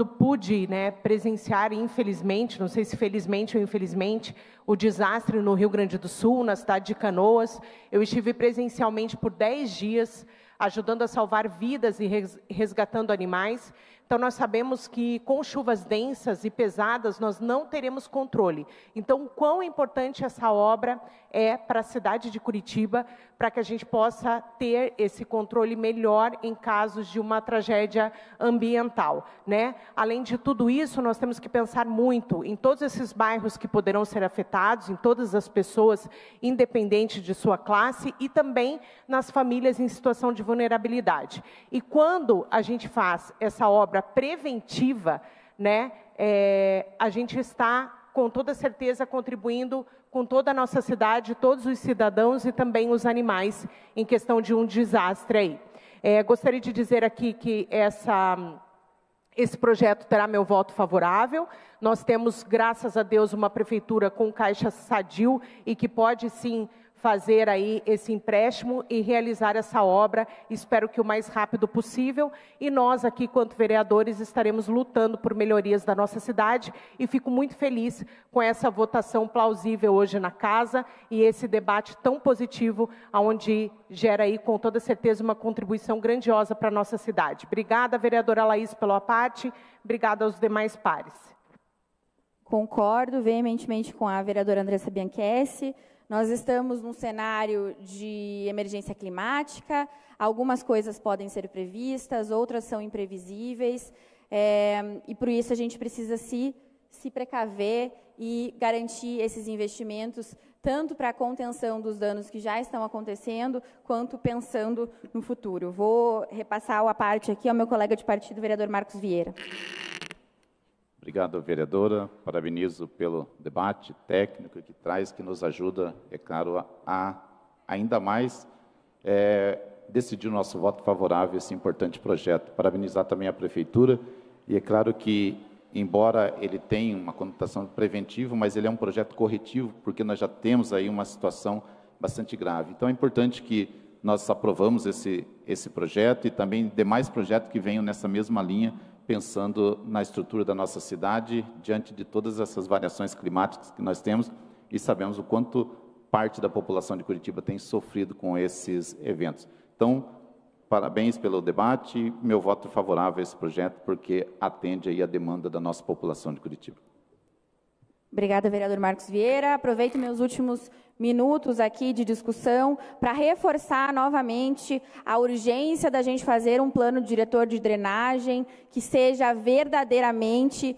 pude, né, presenciar, infelizmente, não sei se felizmente ou infelizmente, o desastre no Rio Grande do Sul, na cidade de Canoas, eu estive presencialmente por 10 dias, ajudando a salvar vidas e resgatando animais. Então, nós sabemos que com chuvas densas e pesadas, nós não teremos controle. Então, o quão importante essa obra é para a cidade de Curitiba, para que a gente possa ter esse controle melhor em casos de uma tragédia ambiental, né? Além de tudo isso, nós temos que pensar muito em todos esses bairros que poderão ser afetados, em todas as pessoas, independente de sua classe, e também nas famílias em situação de vulnerabilidade. E quando a gente faz essa obra preventiva, né, a gente está, com toda certeza, contribuindo com toda a nossa cidade, todos os cidadãos e também os animais, em questão de um desastre aí. Gostaria de dizer aqui que esse projeto terá meu voto favorável. Nós temos, graças a Deus, uma prefeitura com caixa sadio e que pode, sim, fazer aí esse empréstimo e realizar essa obra, espero que o mais rápido possível, e nós aqui, quanto vereadores, estaremos lutando por melhorias da nossa cidade, e fico muito feliz com essa votação plausível hoje na casa, e esse debate tão positivo, onde gera aí, com toda certeza, uma contribuição grandiosa para a nossa cidade. Obrigada, vereadora Laís, pela parte, obrigada aos demais pares. Concordo veementemente com a vereadora Andressa Bianchessi. Nós estamos num cenário de emergência climática, algumas coisas podem ser previstas, outras são imprevisíveis, e por isso a gente precisa se precaver e garantir esses investimentos, tanto para a contenção dos danos que já estão acontecendo, quanto pensando no futuro. Vou repassar a parte aqui ao meu colega de partido, vereador Marcos Vieira. Obrigado, vereadora. Parabenizo pelo debate técnico que traz, que nos ajuda, é claro, a ainda mais decidir o nosso voto favorável a esse importante projeto. Parabenizar também a prefeitura, e é claro que, embora ele tenha uma conotação preventiva, mas ele é um projeto corretivo, porque nós já temos aí uma situação bastante grave. Então, é importante que nós aprovamos esse projeto e também demais projetos que venham nessa mesma linha, pensando na estrutura da nossa cidade, diante de todas essas variações climáticas que nós temos, e sabemos o quanto parte da população de Curitiba tem sofrido com esses eventos. Então, parabéns pelo debate, meu voto favorável a esse projeto, porque atende aí a demanda da nossa população de Curitiba. Obrigada, vereador Marcos Vieira. Aproveito meus últimos minutos aqui de discussão para reforçar novamente a urgência da gente fazer um plano diretor de drenagem que seja verdadeiramente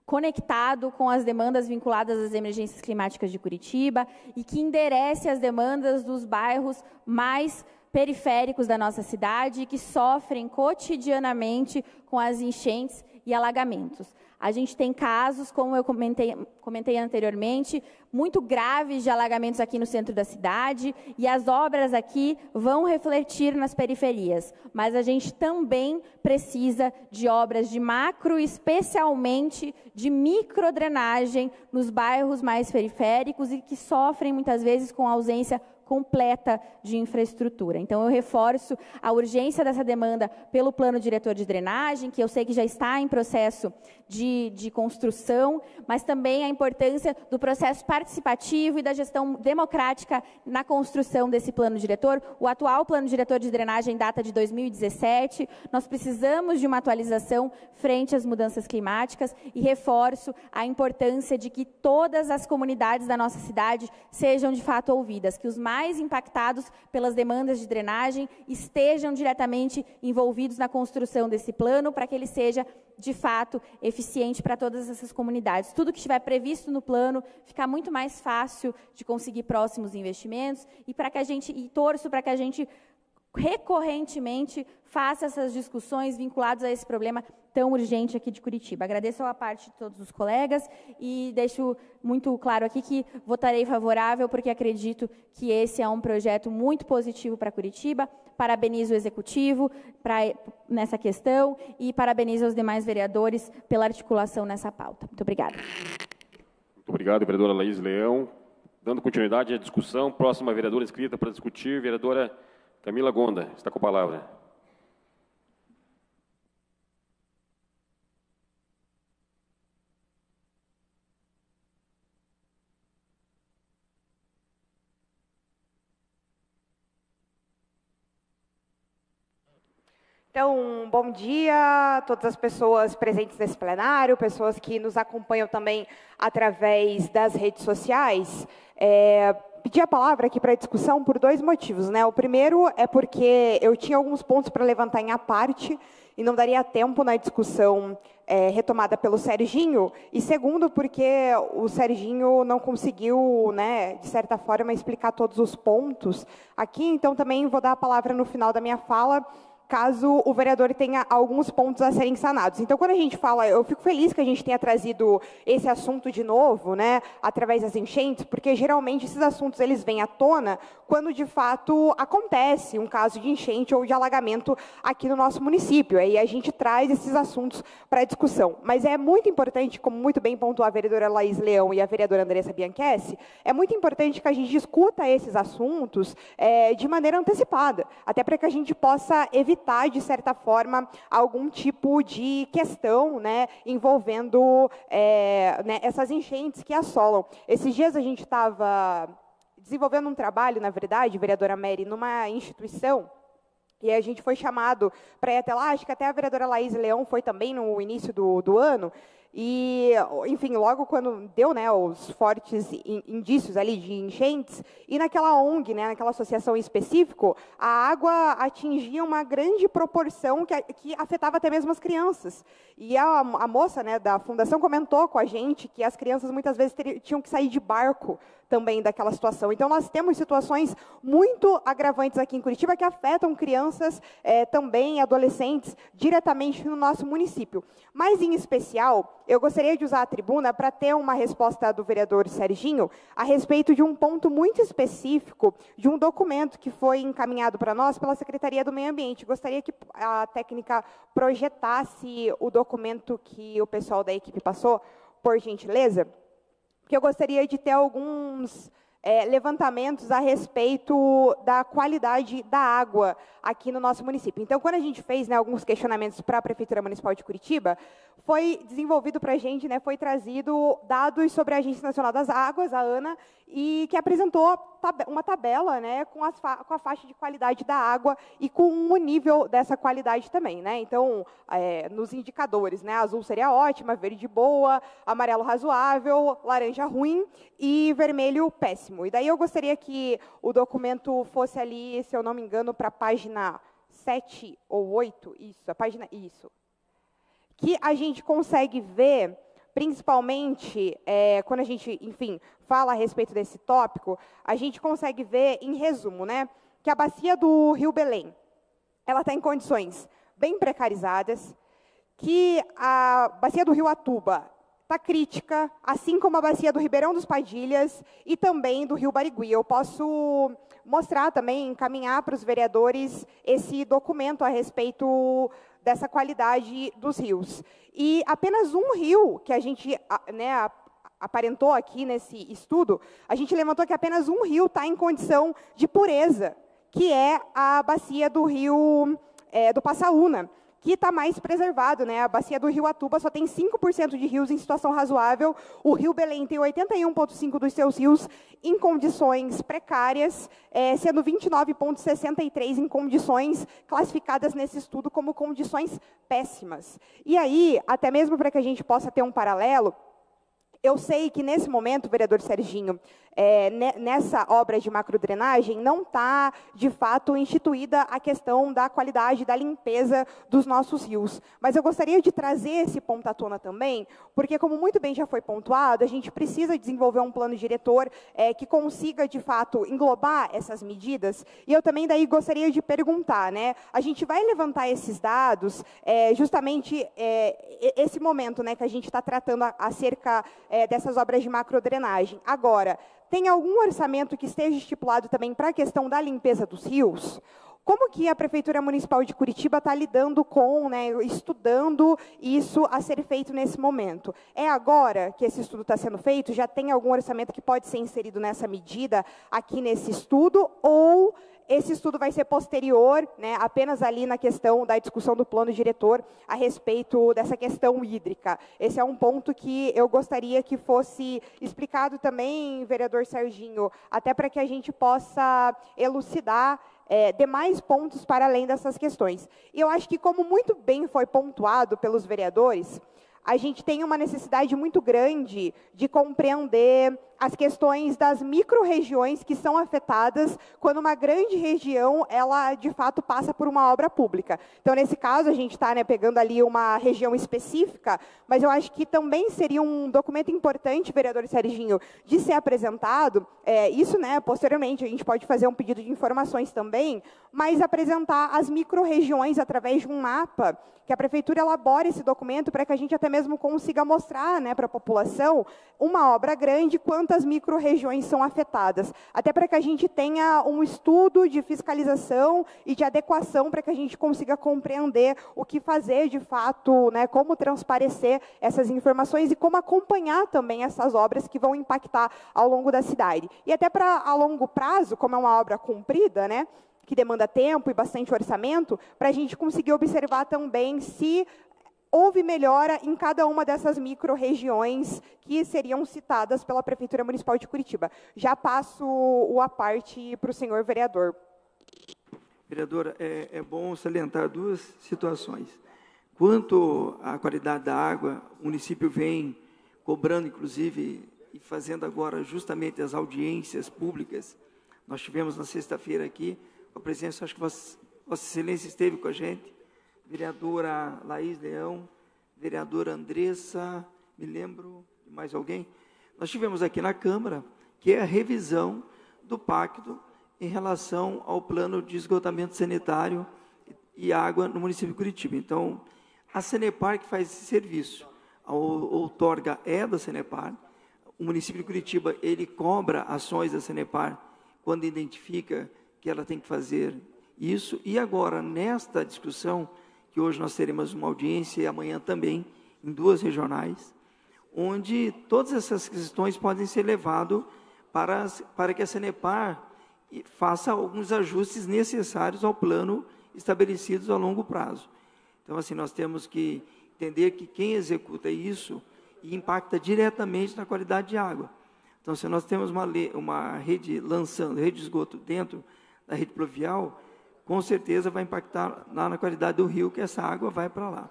conectado com as demandas vinculadas às emergências climáticas de Curitiba e que enderece as demandas dos bairros mais periféricos da nossa cidade e que sofrem cotidianamente com as enchentes e alagamentos. A gente tem casos, como eu comentei anteriormente, muito graves de alagamentos aqui no centro da cidade, e as obras aqui vão refletir nas periferias. Mas a gente também precisa de obras de macro, especialmente de microdrenagem nos bairros mais periféricos e que sofrem muitas vezes com ausência completa de infraestrutura. Então, eu reforço a urgência dessa demanda pelo plano diretor de drenagem, que eu sei que já está em processo de construção, mas também a importância do processo participativo e da gestão democrática na construção desse plano diretor. O atual plano diretor de drenagem data de 2017. Nós precisamos de uma atualização frente às mudanças climáticas e reforço a importância de que todas as comunidades da nossa cidade sejam de fato ouvidas, que os mais impactados pelas demandas de drenagem estejam diretamente envolvidos na construção desse plano para que ele seja de fato eficiente para todas essas comunidades. Tudo que estiver previsto no plano fica muito mais fácil de conseguir próximos investimentos e torço para que a gente recorrentemente faça essas discussões vinculadas a esse problema tão urgente aqui de Curitiba. Agradeço a parte de todos os colegas e deixo muito claro aqui que votarei favorável porque acredito que esse é um projeto muito positivo para Curitiba. Parabenizo o Executivo nessa questão e parabenizo os demais vereadores pela articulação nessa pauta. Muito obrigada. Muito obrigado, vereadora Laís Leão. Dando continuidade à discussão, próxima vereadora inscrita para discutir, vereadora Camila Gonda, está com a palavra. Então, bom dia a todas as pessoas presentes nesse plenário, pessoas que nos acompanham também através das redes sociais. Pedi a palavra aqui para a discussão por dois motivos, né? O primeiro é porque eu tinha alguns pontos para levantar em à parte e não daria tempo na discussão retomada pelo Serginho. E segundo, porque o Serginho não conseguiu, né, de certa forma, explicar todos os pontos aqui. Então, também vou dar a palavra no final da minha fala, caso o vereador tenha alguns pontos a serem sanados. Então, quando a gente fala, eu fico feliz que a gente tenha trazido esse assunto de novo, né, através das enchentes, porque geralmente esses assuntos eles vêm à tona quando de fato acontece um caso de enchente ou de alagamento aqui no nosso município. Aí a gente traz esses assuntos para a discussão. Mas é muito importante, como muito bem pontuou a vereadora Laís Leão e a vereadora Andressa Bianchessi, é muito importante que a gente discuta esses assuntos de maneira antecipada, até para que a gente possa evitar, de certa forma, algum tipo de questão, né, envolvendo né, essas enchentes que assolam. Esses dias a gente estava desenvolvendo um trabalho, na verdade, vereadora Mary, numa instituição, e a gente foi chamado para ir até lá, acho que até a vereadora Laís Leão foi também no início do ano, e, enfim, logo quando deu, né, os fortes indícios ali de enchentes, e naquela ONG, né, naquela associação em específico, a água atingia uma grande proporção que afetava até mesmo as crianças. E a moça, né, da fundação comentou com a gente que as crianças muitas vezes tinham que sair de barco também daquela situação. Então, nós temos situações muito agravantes aqui em Curitiba que afetam crianças, também adolescentes, diretamente no nosso município. Mas, em especial, eu gostaria de usar a tribuna para ter uma resposta do vereador Serginho a respeito de um ponto muito específico de um documento que foi encaminhado para nós pela Secretaria do Meio Ambiente. Gostaria que a técnica projetasse o documento que o pessoal da equipe passou, por gentileza, porque eu gostaria de ter alguns levantamentos a respeito da qualidade da água aqui no nosso município. Então, quando a gente fez, né, alguns questionamentos para a Prefeitura Municipal de Curitiba, foi desenvolvido para a gente, né, foi trazido dados sobre a Agência Nacional das Águas, a ANA, e que apresentou uma tabela, né, com a faixa de qualidade da água e com o nível dessa qualidade também, né? Então, nos indicadores, né, azul seria ótima, verde boa, amarelo razoável, laranja ruim e vermelho péssimo. E daí eu gostaria que o documento fosse ali, se eu não me engano, para a página 7 ou 8, isso, a página, isso. Que a gente consegue ver, principalmente, quando a gente, enfim, fala a respeito desse tópico, a gente consegue ver, em resumo, né, que a bacia do Rio Belém, ela está em condições bem precarizadas, que a bacia do Rio Atuba está crítica, assim como a bacia do Ribeirão dos Padilhas e também do Rio Barigui. Eu posso mostrar também, encaminhar para os vereadores esse documento a respeito dessa qualidade dos rios. E apenas um rio que a gente, né, aparentou aqui nesse estudo, a gente levantou que apenas um rio está em condição de pureza, que é a bacia do rio do Passaúna, que está mais preservado, né? A bacia do Rio Atuba só tem 5% de rios em situação razoável, o Rio Belém tem 81,5% dos seus rios em condições precárias, sendo 29,63% em condições classificadas nesse estudo como condições péssimas. E aí, até mesmo para que a gente possa ter um paralelo, eu sei que, nesse momento, vereador Serginho, nessa obra de macrodrenagem, não está, de fato, instituída a questão da qualidade, da limpeza dos nossos rios. Mas eu gostaria de trazer esse ponto à tona também, porque, como muito bem já foi pontuado, a gente precisa desenvolver um plano diretor que consiga, de fato, englobar essas medidas. E eu também, daí, gostaria de perguntar, né? A gente vai levantar esses dados, justamente esse momento, né, que a gente está tratando acerca dessas obras de macrodrenagem. Agora, tem algum orçamento que esteja estipulado também para a questão da limpeza dos rios? Como que a Prefeitura Municipal de Curitiba está lidando com, né, estudando isso a ser feito nesse momento? É agora que esse estudo está sendo feito? Já tem algum orçamento que pode ser inserido nessa medida aqui nesse estudo? Ou esse estudo vai ser posterior, né, apenas ali na questão da discussão do plano diretor a respeito dessa questão hídrica? Esse é um ponto que eu gostaria que fosse explicado também, vereador Serginho, até para que a gente possa elucidar demais pontos para além dessas questões. E eu acho que, como muito bem foi pontuado pelos vereadores, a gente tem uma necessidade muito grande de compreender as questões das micro-regiões que são afetadas quando uma grande região, ela, de fato, passa por uma obra pública. Então, nesse caso, a gente está, né, pegando ali uma região específica, mas eu acho que também seria um documento importante, vereador Serginho, de ser apresentado, isso, né, posteriormente, a gente pode fazer um pedido de informações também, mas apresentar as micro-regiões através de um mapa, que a Prefeitura elabore esse documento para que a gente até mesmo consiga mostrar, né, para a população uma obra grande, quantas micro-regiões são afetadas, até para que a gente tenha um estudo de fiscalização e de adequação para que a gente consiga compreender o que fazer de fato, né, como transparecer essas informações e como acompanhar também essas obras que vão impactar ao longo da cidade. E até para a longo prazo, como é uma obra cumprida, né, que demanda tempo e bastante orçamento, para a gente conseguir observar também se houve melhora em cada uma dessas micro-regiões que seriam citadas pela Prefeitura Municipal de Curitiba. Já passo a parte para o senhor vereador. Vereadora, é bom salientar duas situações. Quanto à qualidade da água, o município vem cobrando, inclusive, e fazendo agora justamente as audiências públicas. Nós tivemos na sexta-feira aqui, a presença, acho que Vossa Excelência esteve com a gente, vereadora Laís Leão, vereadora Andressa, me lembro de mais alguém. Nós tivemos aqui na Câmara, que é a revisão do pacto em relação ao plano de esgotamento sanitário e água no município de Curitiba. Então, a Sanepar que faz esse serviço, a outorga é da Sanepar, o município de Curitiba, ele cobra ações da Sanepar quando identifica que ela tem que fazer isso. E agora, nesta discussão, que hoje nós teremos uma audiência e amanhã também, em 2 regionais, onde todas essas questões podem ser levadas para que a Sanepar faça alguns ajustes necessários ao plano estabelecidos a longo prazo. Então, assim, nós temos que entender que quem executa isso impacta diretamente na qualidade de água. Então, se nós temos uma rede lançando, rede de esgoto dentro da rede pluvial, com certeza vai impactar lá na qualidade do rio, que essa água vai para lá.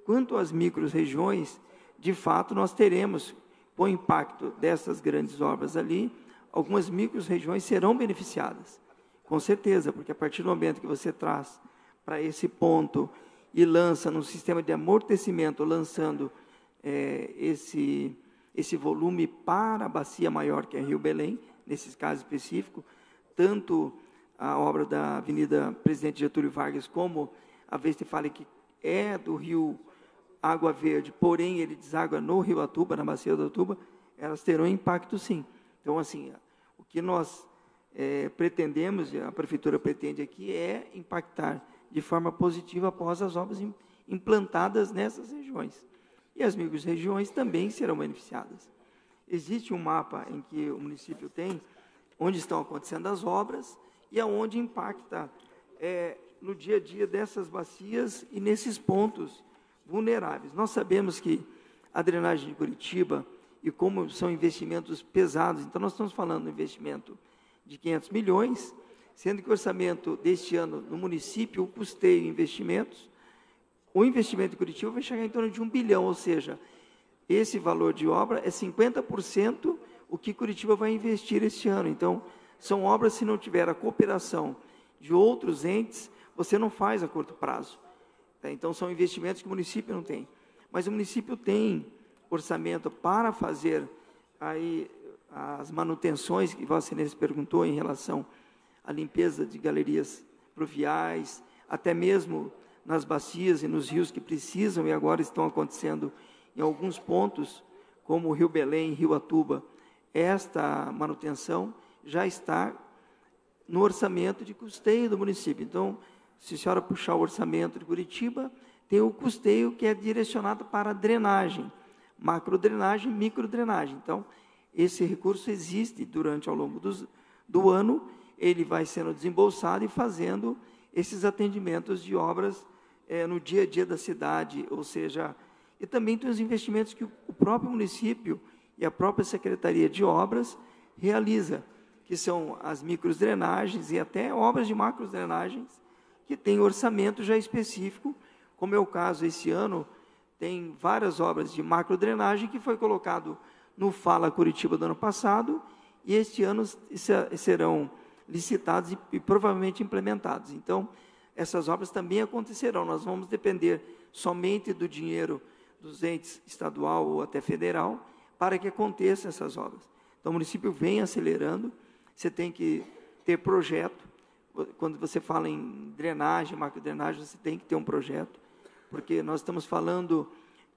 Quanto às micro-regiões, de fato, nós teremos, com o impacto dessas grandes obras ali, algumas micro-regiões serão beneficiadas, com certeza, porque a partir do momento que você traz para esse ponto e lança num sistema de amortecimento, lançando esse volume para a bacia maior, que é Rio Belém, nesse caso específico, tanto a obra da Avenida Presidente Getúlio Vargas, como a Westphalen, que é do rio Água Verde, porém ele deságua no rio Atuba, na bacia do Atuba, elas terão impacto sim. Então, assim, o que nós pretendemos, a Prefeitura pretende aqui, é impactar de forma positiva após as obras implantadas nessas regiões. E as micro-regiões também serão beneficiadas. Existe um mapa em que o município tem, onde estão acontecendo as obras, e aonde impacta no dia a dia dessas bacias e nesses pontos vulneráveis. Nós sabemos que a drenagem de Curitiba, e como são investimentos pesados, então nós estamos falando de investimento de 500 milhões, sendo que o orçamento deste ano no município, o custeio e investimentos, o investimento de Curitiba vai chegar em torno de 1 bilhão, ou seja, esse valor de obra é 50% o que Curitiba vai investir este ano. Então, são obras, se não tiver a cooperação de outros entes, você não faz a curto prazo. Tá? Então, são investimentos que o município não tem. Mas o município tem orçamento para fazer aí as manutenções que Vossa Excelência perguntou em relação à limpeza de galerias pluviais, até mesmo nas bacias e nos rios que precisam e agora estão acontecendo em alguns pontos, como o Rio Belém, Rio Atuba. Esta manutenção já está no orçamento de custeio do município. Então, se a senhora puxar o orçamento de Curitiba, tem o custeio que é direcionado para drenagem, macrodrenagem, microdrenagem. Então, esse recurso existe ao longo do ano, ele vai sendo desembolsado e fazendo esses atendimentos de obras no dia a dia da cidade, ou seja, e também tem os investimentos que o próprio município e a própria Secretaria de Obras realiza, que são as microdrenagens e até obras de macrodrenagens, que têm orçamento já específico, como é o caso esse ano, tem várias obras de macrodrenagem que foi colocado no Fala Curitiba do ano passado, e este ano serão licitados e provavelmente implementados. Então, essas obras também acontecerão. Nós vamos depender somente do dinheiro dos entes estadual ou até federal para que aconteçam essas obras. Então, o município vem acelerando, você tem que ter projeto. Quando você fala em drenagem, macrodrenagem, você tem que ter um projeto, porque nós estamos falando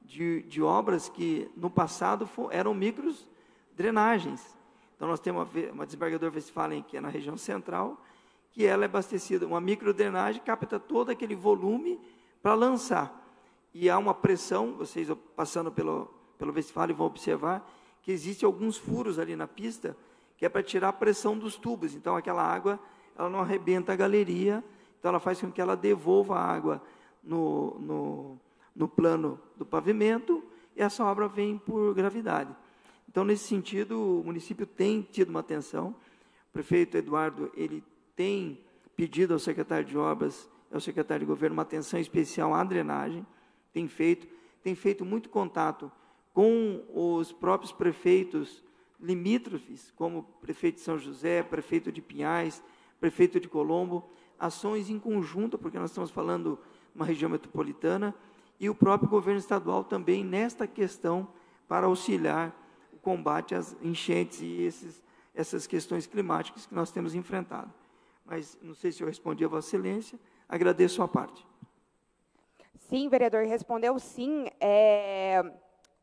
de obras que, no passado, eram microdrenagens. Então, nós temos uma desembargadora Westphalen, que é na região central, que ela é abastecida, uma microdrenagem capta todo aquele volume para lançar. E há uma pressão, vocês passando pelo Westphalen vão observar, que existem alguns furos ali na pista, que é para tirar a pressão dos tubos. Então, aquela água, ela não arrebenta a galeria, então ela faz com que ela devolva a água no plano do pavimento, e essa obra vem por gravidade. Então, nesse sentido, o município tem tido uma atenção. O prefeito Eduardo, ele tem pedido ao secretário de Obras, ao secretário de Governo, uma atenção especial à drenagem, tem feito muito contato com os próprios prefeitos limítrofes, como o prefeito de São José, prefeito de Pinhais, prefeito de Colombo, ações em conjunto, porque nós estamos falando de uma região metropolitana, e o próprio governo estadual também nesta questão para auxiliar o combate às enchentes e essas questões climáticas que nós temos enfrentado. Mas não sei se eu respondi a Vossa Excelência, agradeço a parte. Sim, vereador, respondeu sim.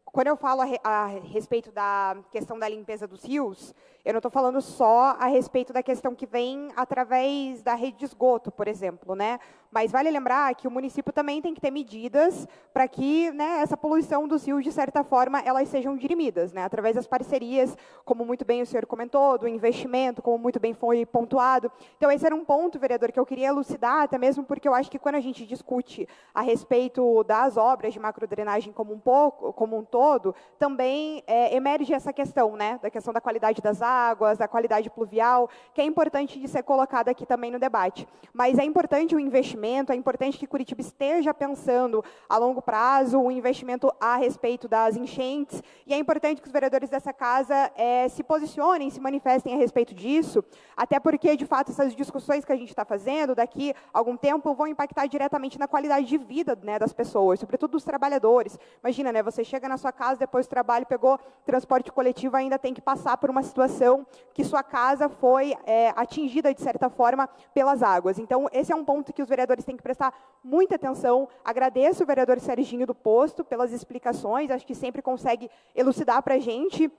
Quando eu falo a respeito da questão da limpeza dos rios, eu não estou falando só a respeito da questão que vem através da rede de esgoto, por exemplo, né? Mas vale lembrar que o município também tem que ter medidas para que, né, essa poluição dos rios, de certa forma, elas sejam dirimidas, né? Através das parcerias, como muito bem o senhor comentou, do investimento, como muito bem foi pontuado. Então, esse era um ponto, vereador, que eu queria elucidar, até mesmo porque eu acho que quando a gente discute a respeito das obras de macrodrenagem como um todo, também emerge essa questão, né, da questão da qualidade das águas, da qualidade pluvial, que é importante de ser colocada aqui também no debate. Mas é importante o investimento, é importante que Curitiba esteja pensando a longo prazo, o investimento a respeito das enchentes, e é importante que os vereadores dessa casa se posicionem, se manifestem a respeito disso, até porque, de fato, essas discussões que a gente está fazendo, daqui a algum tempo, vão impactar diretamente na qualidade de vida, né, das pessoas, sobretudo dos trabalhadores. Imagina, né, você chega na sua casa, depois do trabalho, pegou transporte coletivo, ainda tem que passar por uma situação que sua casa foi atingida, de certa forma, pelas águas. Então, esse é um ponto que os vereadores têm que prestar muita atenção. Agradeço o vereador Serginho do Posto pelas explicações, acho que sempre consegue elucidar para a gente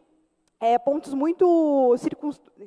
pontos muito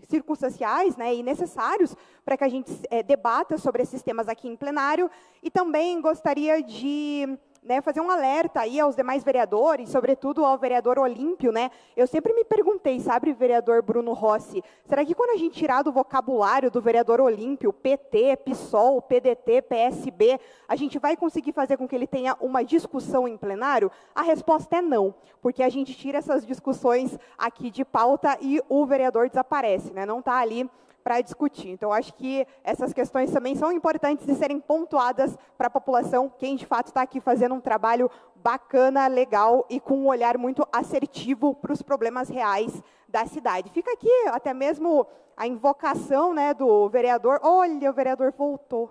circunstanciais, né, e necessários para que a gente debata sobre esses temas aqui em plenário. E também gostaria de fazer um alerta aí aos demais vereadores, sobretudo ao vereador Olímpio, né? Eu sempre me perguntei, sabe, vereador Bruno Rossi, será que quando a gente tirar do vocabulário do vereador Olímpio, PT, PSOL, PDT, PSB, a gente vai conseguir fazer com que ele tenha uma discussão em plenário? A resposta é não, porque a gente tira essas discussões aqui de pauta e o vereador desaparece, né? Não está ali para discutir. Então, acho que essas questões também são importantes de serem pontuadas para a população, quem de fato está aqui fazendo um trabalho bacana, legal e com um olhar muito assertivo para os problemas reais da cidade. Fica aqui até mesmo a invocação, né, do vereador. Olha, o vereador voltou.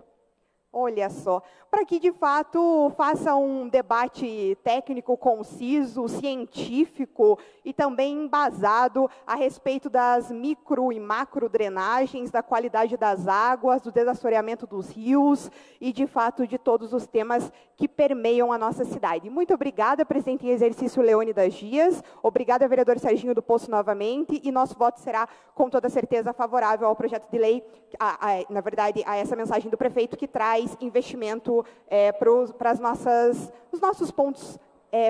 Olha só, para que de fato faça um debate técnico, conciso, científico e também embasado a respeito das micro e macro drenagens, da qualidade das águas, do desassoreamento dos rios e de fato de todos os temas que permeiam a nossa cidade. Muito obrigada, presidente em exercício Leônidas Dias, obrigada, vereador Serginho do Poço novamente, e nosso voto será com toda certeza favorável ao projeto de lei, na verdade, a essa mensagem do prefeito que traz investimento para os nossos pontos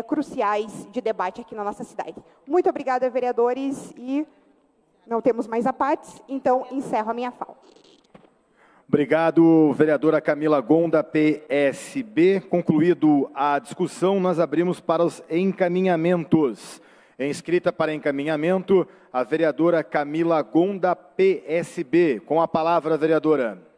cruciais de debate aqui na nossa cidade. Muito obrigada, vereadores, e não temos mais a parte, então encerro a minha fala. Obrigado, vereadora Camila Gonda, PSB. Concluído a discussão, nós abrimos para os encaminhamentos. É inscrita para encaminhamento a vereadora Camila Gonda, PSB. Com a palavra, vereadora.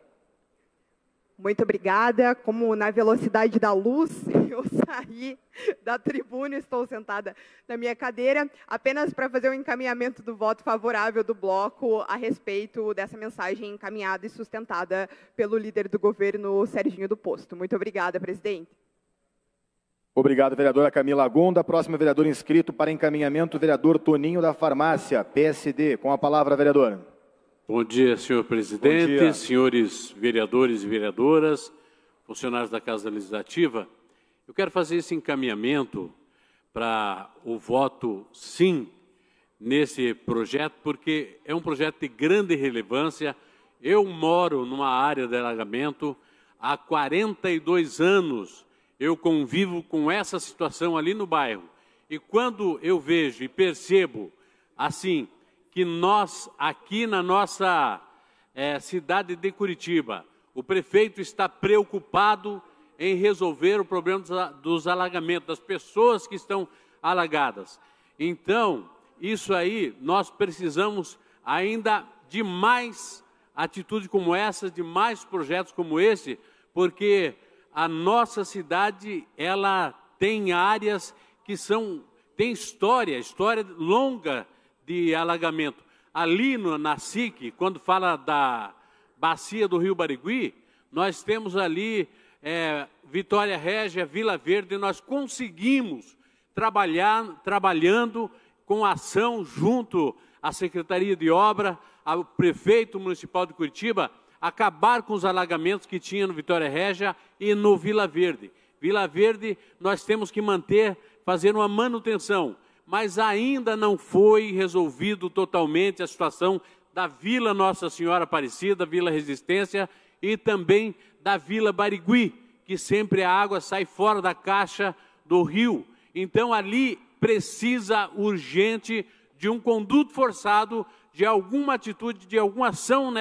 Muito obrigada. Como na velocidade da luz, eu saí da tribuna e estou sentada na minha cadeira, apenas para fazer o encaminhamento do voto favorável do bloco a respeito dessa mensagem encaminhada e sustentada pelo líder do governo, Serginho do Posto. Muito obrigada, presidente. Obrigado, vereadora Camila Gonda. Próximo vereador inscrito para encaminhamento, vereador Toninho da Farmácia, PSD. Com a palavra, vereadora. Bom dia, senhor presidente, senhores vereadores e vereadoras, funcionários da Casa Legislativa. Eu quero fazer esse encaminhamento para o voto sim nesse projeto, porque é um projeto de grande relevância. Eu moro numa área de alagamento há 42 anos. Eu convivo com essa situação ali no bairro. E quando eu vejo e percebo, assim, que nós, aqui na nossa cidade de Curitiba, o prefeito está preocupado em resolver o problema dos alagamentos, das pessoas que estão alagadas. Então, isso aí, nós precisamos ainda de mais atitude como essa, de mais projetos como esse, porque a nossa cidade, ela tem áreas que tem história longa de alagamento. Ali na SIC, quando fala da bacia do Rio Barigui, nós temos ali Vitória Régia, Vila Verde, nós conseguimos trabalhando com ação junto à Secretaria de Obra, ao Prefeito Municipal de Curitiba, acabar com os alagamentos que tinha no Vitória Régia e no Vila Verde. Vila Verde nós temos que fazer uma manutenção, mas ainda não foi resolvido totalmente a situação da Vila Nossa Senhora Aparecida, Vila Resistência e também da Vila Barigui, que sempre a água sai fora da caixa do rio. Então ali precisa urgente de um conduto forçado, de alguma atitude, de alguma ação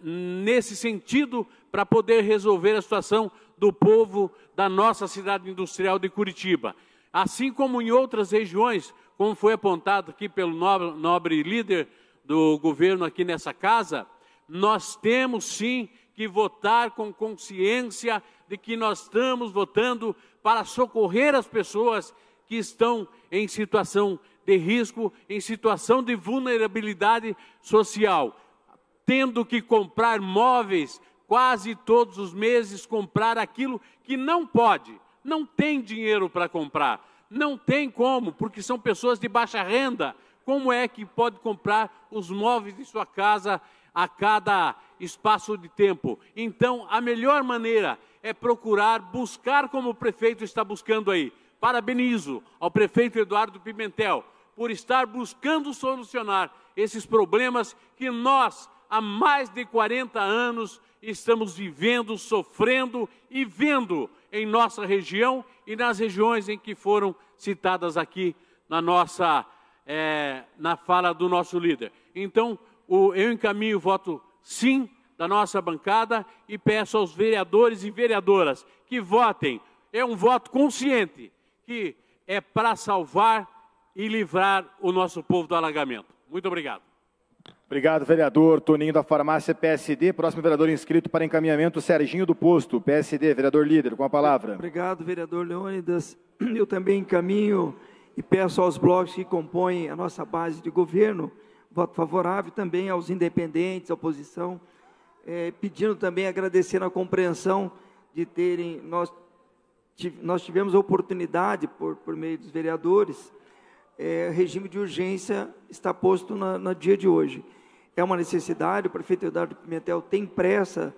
nesse sentido, para poder resolver a situação do povo da nossa cidade industrial de Curitiba. Assim como em outras regiões, como foi apontado aqui pelo nobre líder do governo aqui nessa casa, nós temos sim que votar com consciência de que nós estamos votando para socorrer as pessoas que estão em situação de risco, em situação de vulnerabilidade social, tendo que comprar móveis quase todos os meses, comprar aquilo que não pode, não tem dinheiro para comprar, não tem como, porque são pessoas de baixa renda. Como é que pode comprar os móveis de sua casa a cada espaço de tempo? Então, a melhor maneira é buscar como o prefeito está buscando aí. Parabenizo ao prefeito Eduardo Pimentel por estar buscando solucionar esses problemas que nós, há mais de 40 anos, estamos vivendo, sofrendo e vendo em nossa região e nas regiões em que foram citadas aqui na fala do nosso líder. Então, eu encaminho o voto sim da nossa bancada e peço aos vereadores e vereadoras que votem. É um voto consciente, que é para salvar e livrar o nosso povo do alagamento. Muito obrigado. Obrigado, vereador Toninho da Farmácia, PSD. Próximo vereador inscrito para encaminhamento, Serginho do Posto, PSD. Vereador líder, com a palavra. Obrigado, vereador Leônidas. Eu também encaminho e peço aos blocos que compõem a nossa base de governo, voto favorável, também aos independentes, à oposição, pedindo também, agradecendo a compreensão de terem, nós tivemos a oportunidade, por meio dos vereadores, regime de urgência está posto no dia de hoje. É uma necessidade, o prefeito Eduardo Pimentel tem pressa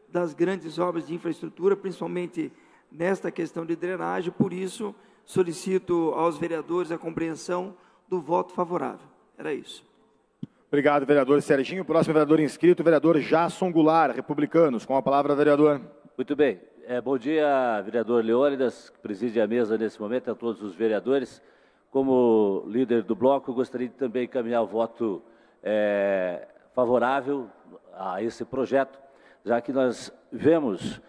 das grandes obras de infraestrutura, principalmente nesta questão de drenagem, por isso solicito aos vereadores a compreensão do voto favorável. Era isso. Obrigado, vereador Serginho. Próximo vereador inscrito, vereador Jasson Goulart, Republicanos. Com a palavra, vereador. Muito bem. Bom dia, vereador Leônidas, que preside a mesa nesse momento, a todos os vereadores. Como líder do bloco, gostaria de também encaminhar o voto favorável a esse projeto, já que nós vemos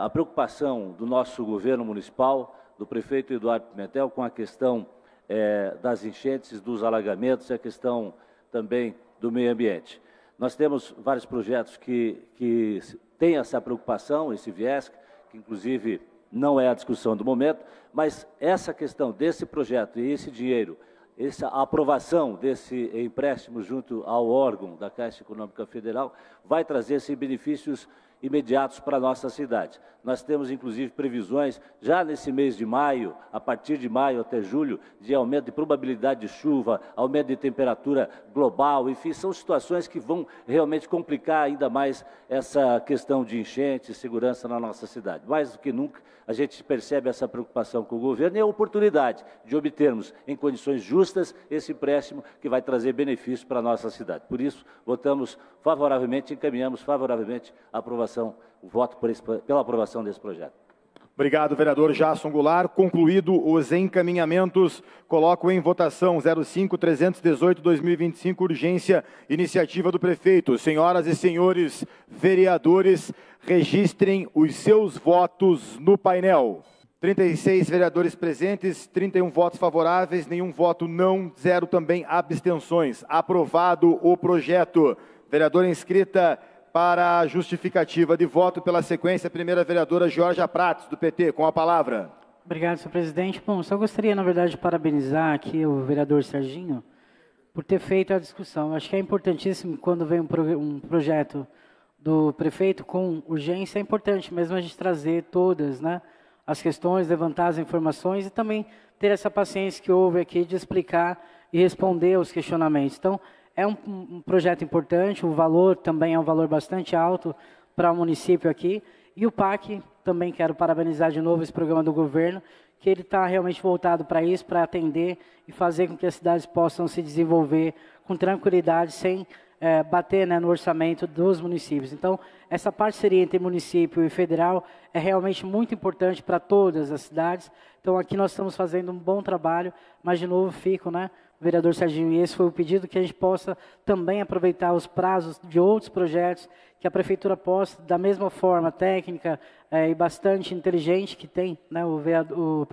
a preocupação do nosso governo municipal, do prefeito Eduardo Pimentel, com a questão das enchentes, dos alagamentos e a questão também do meio ambiente. Nós temos vários projetos que têm essa preocupação, esse viés, que inclusive não é a discussão do momento, mas essa questão desse projeto e esse dinheiro, essa aprovação desse empréstimo junto ao órgão da Caixa Econômica Federal vai trazer esses benefícios imediatos para a nossa cidade. Nós temos, inclusive, previsões, já nesse mês de maio, a partir de maio até julho, de aumento de probabilidade de chuva, aumento de temperatura global, enfim, são situações que vão realmente complicar ainda mais essa questão de enchente e segurança na nossa cidade. Mais do que nunca, a gente percebe essa preocupação com o governo e a oportunidade de obtermos, em condições justas, esse empréstimo que vai trazer benefícios para a nossa cidade. Por isso, votamos favoravelmente, encaminhamos favoravelmente a aprovação, o voto pela aprovação desse projeto. Obrigado, vereador Jasson Goulart. Concluído os encaminhamentos, coloco em votação 05-318-2025, urgência, iniciativa do prefeito. Senhoras e senhores vereadores, registrem os seus votos no painel. 36 vereadores presentes, 31 votos favoráveis, nenhum voto não, 0 também abstenções. Aprovado o projeto. Vereadora inscrita para a justificativa de voto pela sequência, a primeira vereadora Georgia Prates, do PT, com a palavra. Obrigado, senhor presidente. Bom, só gostaria, na verdade, de parabenizar aqui o vereador Serginho por ter feito a discussão. Acho que é importantíssimo, quando vem um projeto do prefeito com urgência, é importante mesmo a gente trazer todas, né, as questões, levantar as informações e também ter essa paciência que houve aqui de explicar e responder aos questionamentos. Então, é um projeto importante, o valor também é um valor bastante alto para o município aqui. E o PAC, também quero parabenizar de novo esse programa do governo, que ele está realmente voltado para isso, para atender e fazer com que as cidades possam se desenvolver com tranquilidade, sem bater, né, no orçamento dos municípios. Então, essa parceria entre município e federal é realmente muito importante para todas as cidades. Então, aqui nós estamos fazendo um bom trabalho, mas, de novo, fico, né, vereador Serginho, e esse foi o pedido, que a gente possa também aproveitar os prazos de outros projetos, que a prefeitura possa, da mesma forma técnica e bastante inteligente que tem, né, o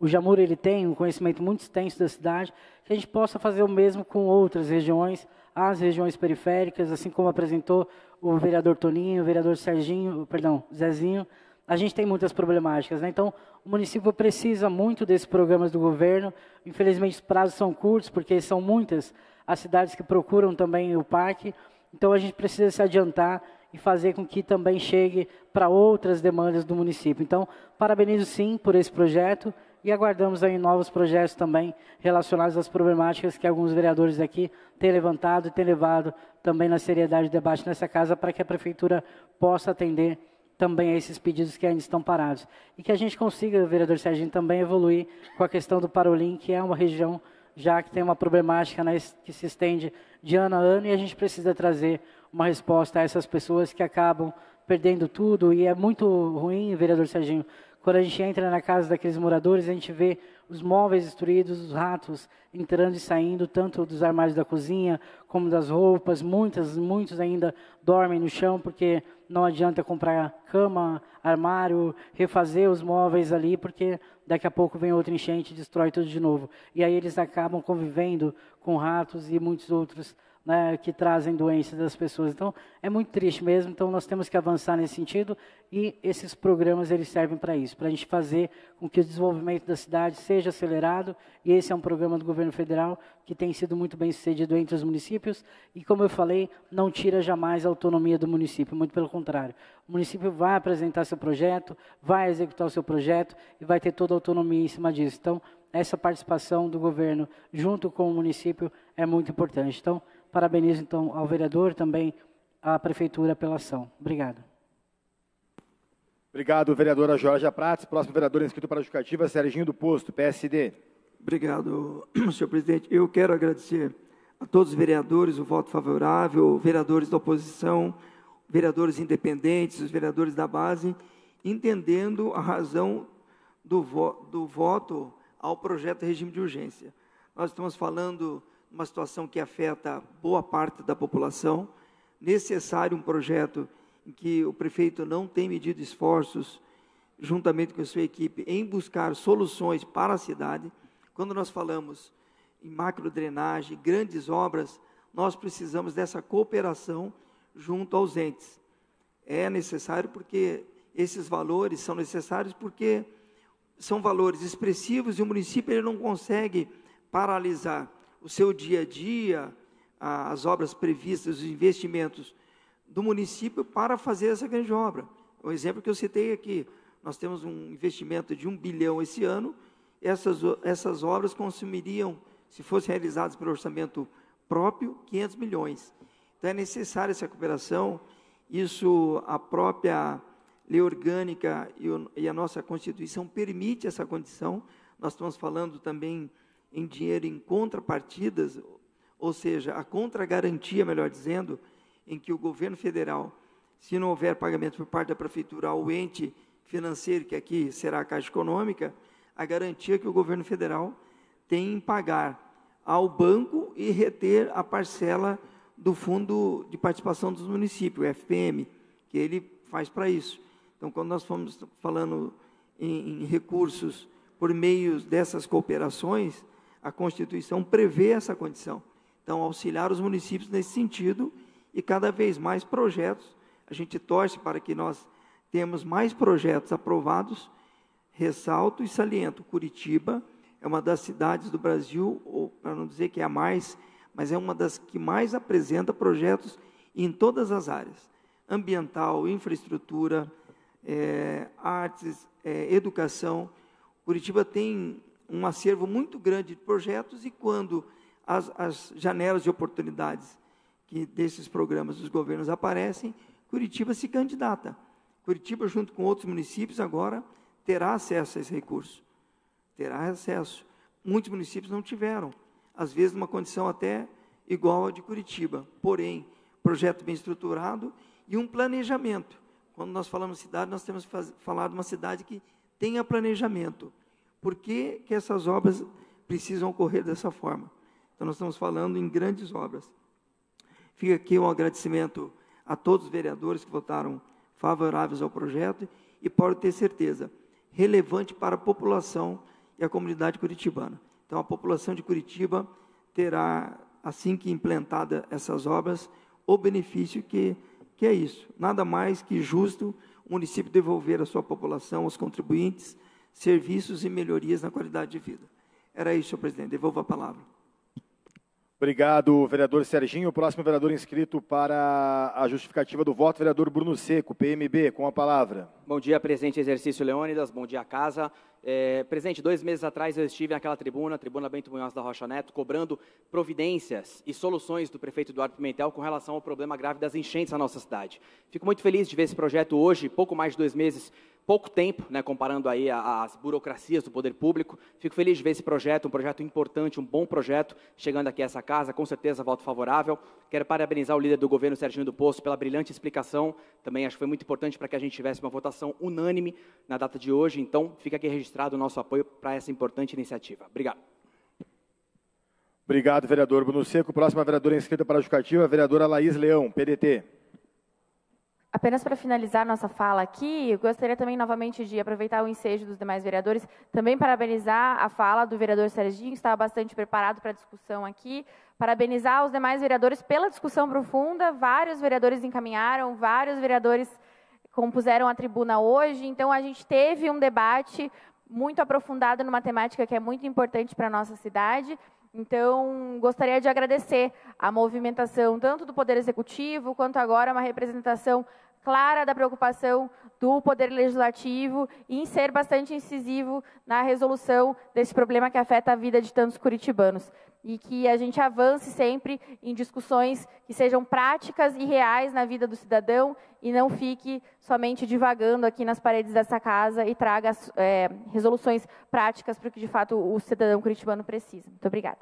Jamur, ele tem um conhecimento muito extenso da cidade, que a gente possa fazer o mesmo com outras regiões, as regiões periféricas, assim como apresentou o vereador Toninho, o vereador Zezinho. A gente tem muitas problemáticas, né? Então, o município precisa muito desses programas do governo. Infelizmente, os prazos são curtos, porque são muitas as cidades que procuram também o PAC. Então, a gente precisa se adiantar e fazer com que também chegue para outras demandas do município. Então, parabenizo sim por esse projeto e aguardamos aí novos projetos também relacionados às problemáticas que alguns vereadores aqui têm levantado e têm levado também na seriedade do debate nessa casa, para que a prefeitura possa atender também a esses pedidos que ainda estão parados. E que a gente consiga, vereador Serginho, também evoluir com a questão do Parolim, que é uma região já que tem uma problemática, né, que se estende de ano a ano, e a gente precisa trazer uma resposta a essas pessoas que acabam perdendo tudo. E é muito ruim, vereador Serginho, quando a gente entra na casa daqueles moradores, a gente vê os móveis destruídos, os ratos entrando e saindo, tanto dos armários da cozinha, como das roupas. Muitos ainda dormem no chão, porque não adianta comprar cama, armário, refazer os móveis ali, porque daqui a pouco vem outra enchente e destrói tudo de novo. E aí eles acabam convivendo com ratos e muitos outros, né, que trazem doenças das pessoas. Então, é muito triste mesmo. Então, nós temos que avançar nesse sentido, e esses programas eles servem para isso, para a gente fazer com que o desenvolvimento da cidade seja acelerado, e esse é um programa do governo federal que tem sido muito bem sucedido entre os municípios, e, como eu falei, não tira jamais a autonomia do município, muito pelo contrário. O município vai apresentar seu projeto, vai executar o seu projeto e vai ter toda a autonomia em cima disso. Então, essa participação do governo junto com o município é muito importante. Então, parabenizo, então, ao vereador, também à prefeitura pela ação. Obrigado. Obrigado, vereadora Georgia Prates. Próximo vereador inscrito para a justificativa, Serginho do Posto, PSD. Obrigado, senhor presidente. Eu quero agradecer a todos os vereadores o voto favorável, vereadores da oposição, vereadores independentes, os vereadores da base, entendendo a razão do voto ao projeto de regime de urgência. Nós estamos falando de uma situação que afeta boa parte da população, necessário um projeto em que o prefeito não tem medido esforços, juntamente com a sua equipe, em buscar soluções para a cidade, quando nós falamos em macrodrenagem, grandes obras, nós precisamos dessa cooperação junto aos entes. É necessário porque esses valores são necessários porque são valores expressivos e o município ele não consegue paralisar o seu dia a dia, as obras previstas, os investimentos do município para fazer essa grande obra. O exemplo que eu citei aqui, nós temos um investimento de 1 bilhão esse ano, essas obras consumiriam, se fossem realizadas pelo orçamento próprio, 500 milhões. Então é necessária essa cooperação, isso a própria lei orgânica e a nossa Constituição permite essa condição. Nós estamos falando também em dinheiro em contrapartidas, ou seja, a contragarantia, melhor dizendo, em que o governo federal, se não houver pagamento por parte da prefeitura ao ente financeiro, que aqui será a Caixa Econômica, a garantia que o governo federal tem em pagar ao banco e reter a parcela do Fundo de Participação dos Municípios, o FPM, que ele faz para isso. Então, quando nós fomos falando em recursos por meio dessas cooperações, a Constituição prevê essa condição. Então, auxiliar os municípios nesse sentido e cada vez mais projetos. A gente torce para que nós tenhamos mais projetos aprovados. Ressalto e saliento, Curitiba é uma das cidades do Brasil, ou para não dizer que é a mais, mas é uma das que mais apresenta projetos em todas as áreas. Ambiental, infraestrutura, artes, educação. Curitiba tem um acervo muito grande de projetos e quando as janelas de oportunidades que desses programas dos governos aparecem, Curitiba se candidata. Curitiba, junto com outros municípios, agora terá acesso a esse recurso. Terá acesso. Muitos municípios não tiveram, às vezes numa condição até igual à de Curitiba. Porém, projeto bem estruturado e um planejamento. Quando nós falamos cidade, nós temos que falar de uma cidade que tenha planejamento. Por que essas obras precisam ocorrer dessa forma? Então, nós estamos falando em grandes obras. Fica aqui um agradecimento a todos os vereadores que votaram favoráveis ao projeto e pode ter certeza, relevante para a população e a comunidade curitibana. Então, a população de Curitiba terá, assim que implantada essas obras, o benefício que é isso. Nada mais que justo o município devolver à sua população, aos contribuintes, serviços e melhorias na qualidade de vida. Era isso, senhor presidente. Devolvo a palavra. Obrigado, vereador Serginho. O próximo vereador inscrito para a justificativa do voto, vereador Bruno Seco, PMB, com a palavra. Bom dia, presidente Exercício Leônidas, bom dia, casa. Presidente, 2 meses atrás eu estive naquela tribuna Bento Munhoz da Rocha Neto, cobrando providências e soluções do prefeito Eduardo Pimentel com relação ao problema grave das enchentes na nossa cidade. Fico muito feliz de ver esse projeto hoje, pouco mais de 2 meses, pouco tempo, né, comparando aí as burocracias do poder público. Fico feliz de ver esse projeto, um projeto importante, um bom projeto, chegando aqui a essa casa, com certeza voto favorável. Quero parabenizar o líder do governo, Serginho do Posto, pela brilhante explicação. Também acho que foi muito importante para que a gente tivesse uma votação unânime na data de hoje. Então, fica aqui registrado o nosso apoio para essa importante iniciativa. Obrigado. Obrigado, vereador Bruno Seco. Próxima vereadora inscrita para a justificativa, a vereadora Laís Leão, PDT. Apenas para finalizar nossa fala aqui, eu gostaria também novamente de aproveitar o ensejo dos demais vereadores, também parabenizar a fala do vereador Serginho, que estava bastante preparado para a discussão aqui, parabenizar os demais vereadores pela discussão profunda, vários vereadores encaminharam, vários vereadores compuseram a tribuna hoje, então a gente teve um debate muito aprofundado numa temática que é muito importante para a nossa cidade. Então, gostaria de agradecer a movimentação tanto do Poder Executivo, quanto agora uma representação clara da preocupação do Poder Legislativo em ser bastante incisivo na resolução desse problema que afeta a vida de tantos curitibanos. E que a gente avance sempre em discussões que sejam práticas e reais na vida do cidadão e não fique somente divagando aqui nas paredes dessa casa e traga resoluções práticas para o que, de fato, o cidadão curitibano precisa. Muito obrigada.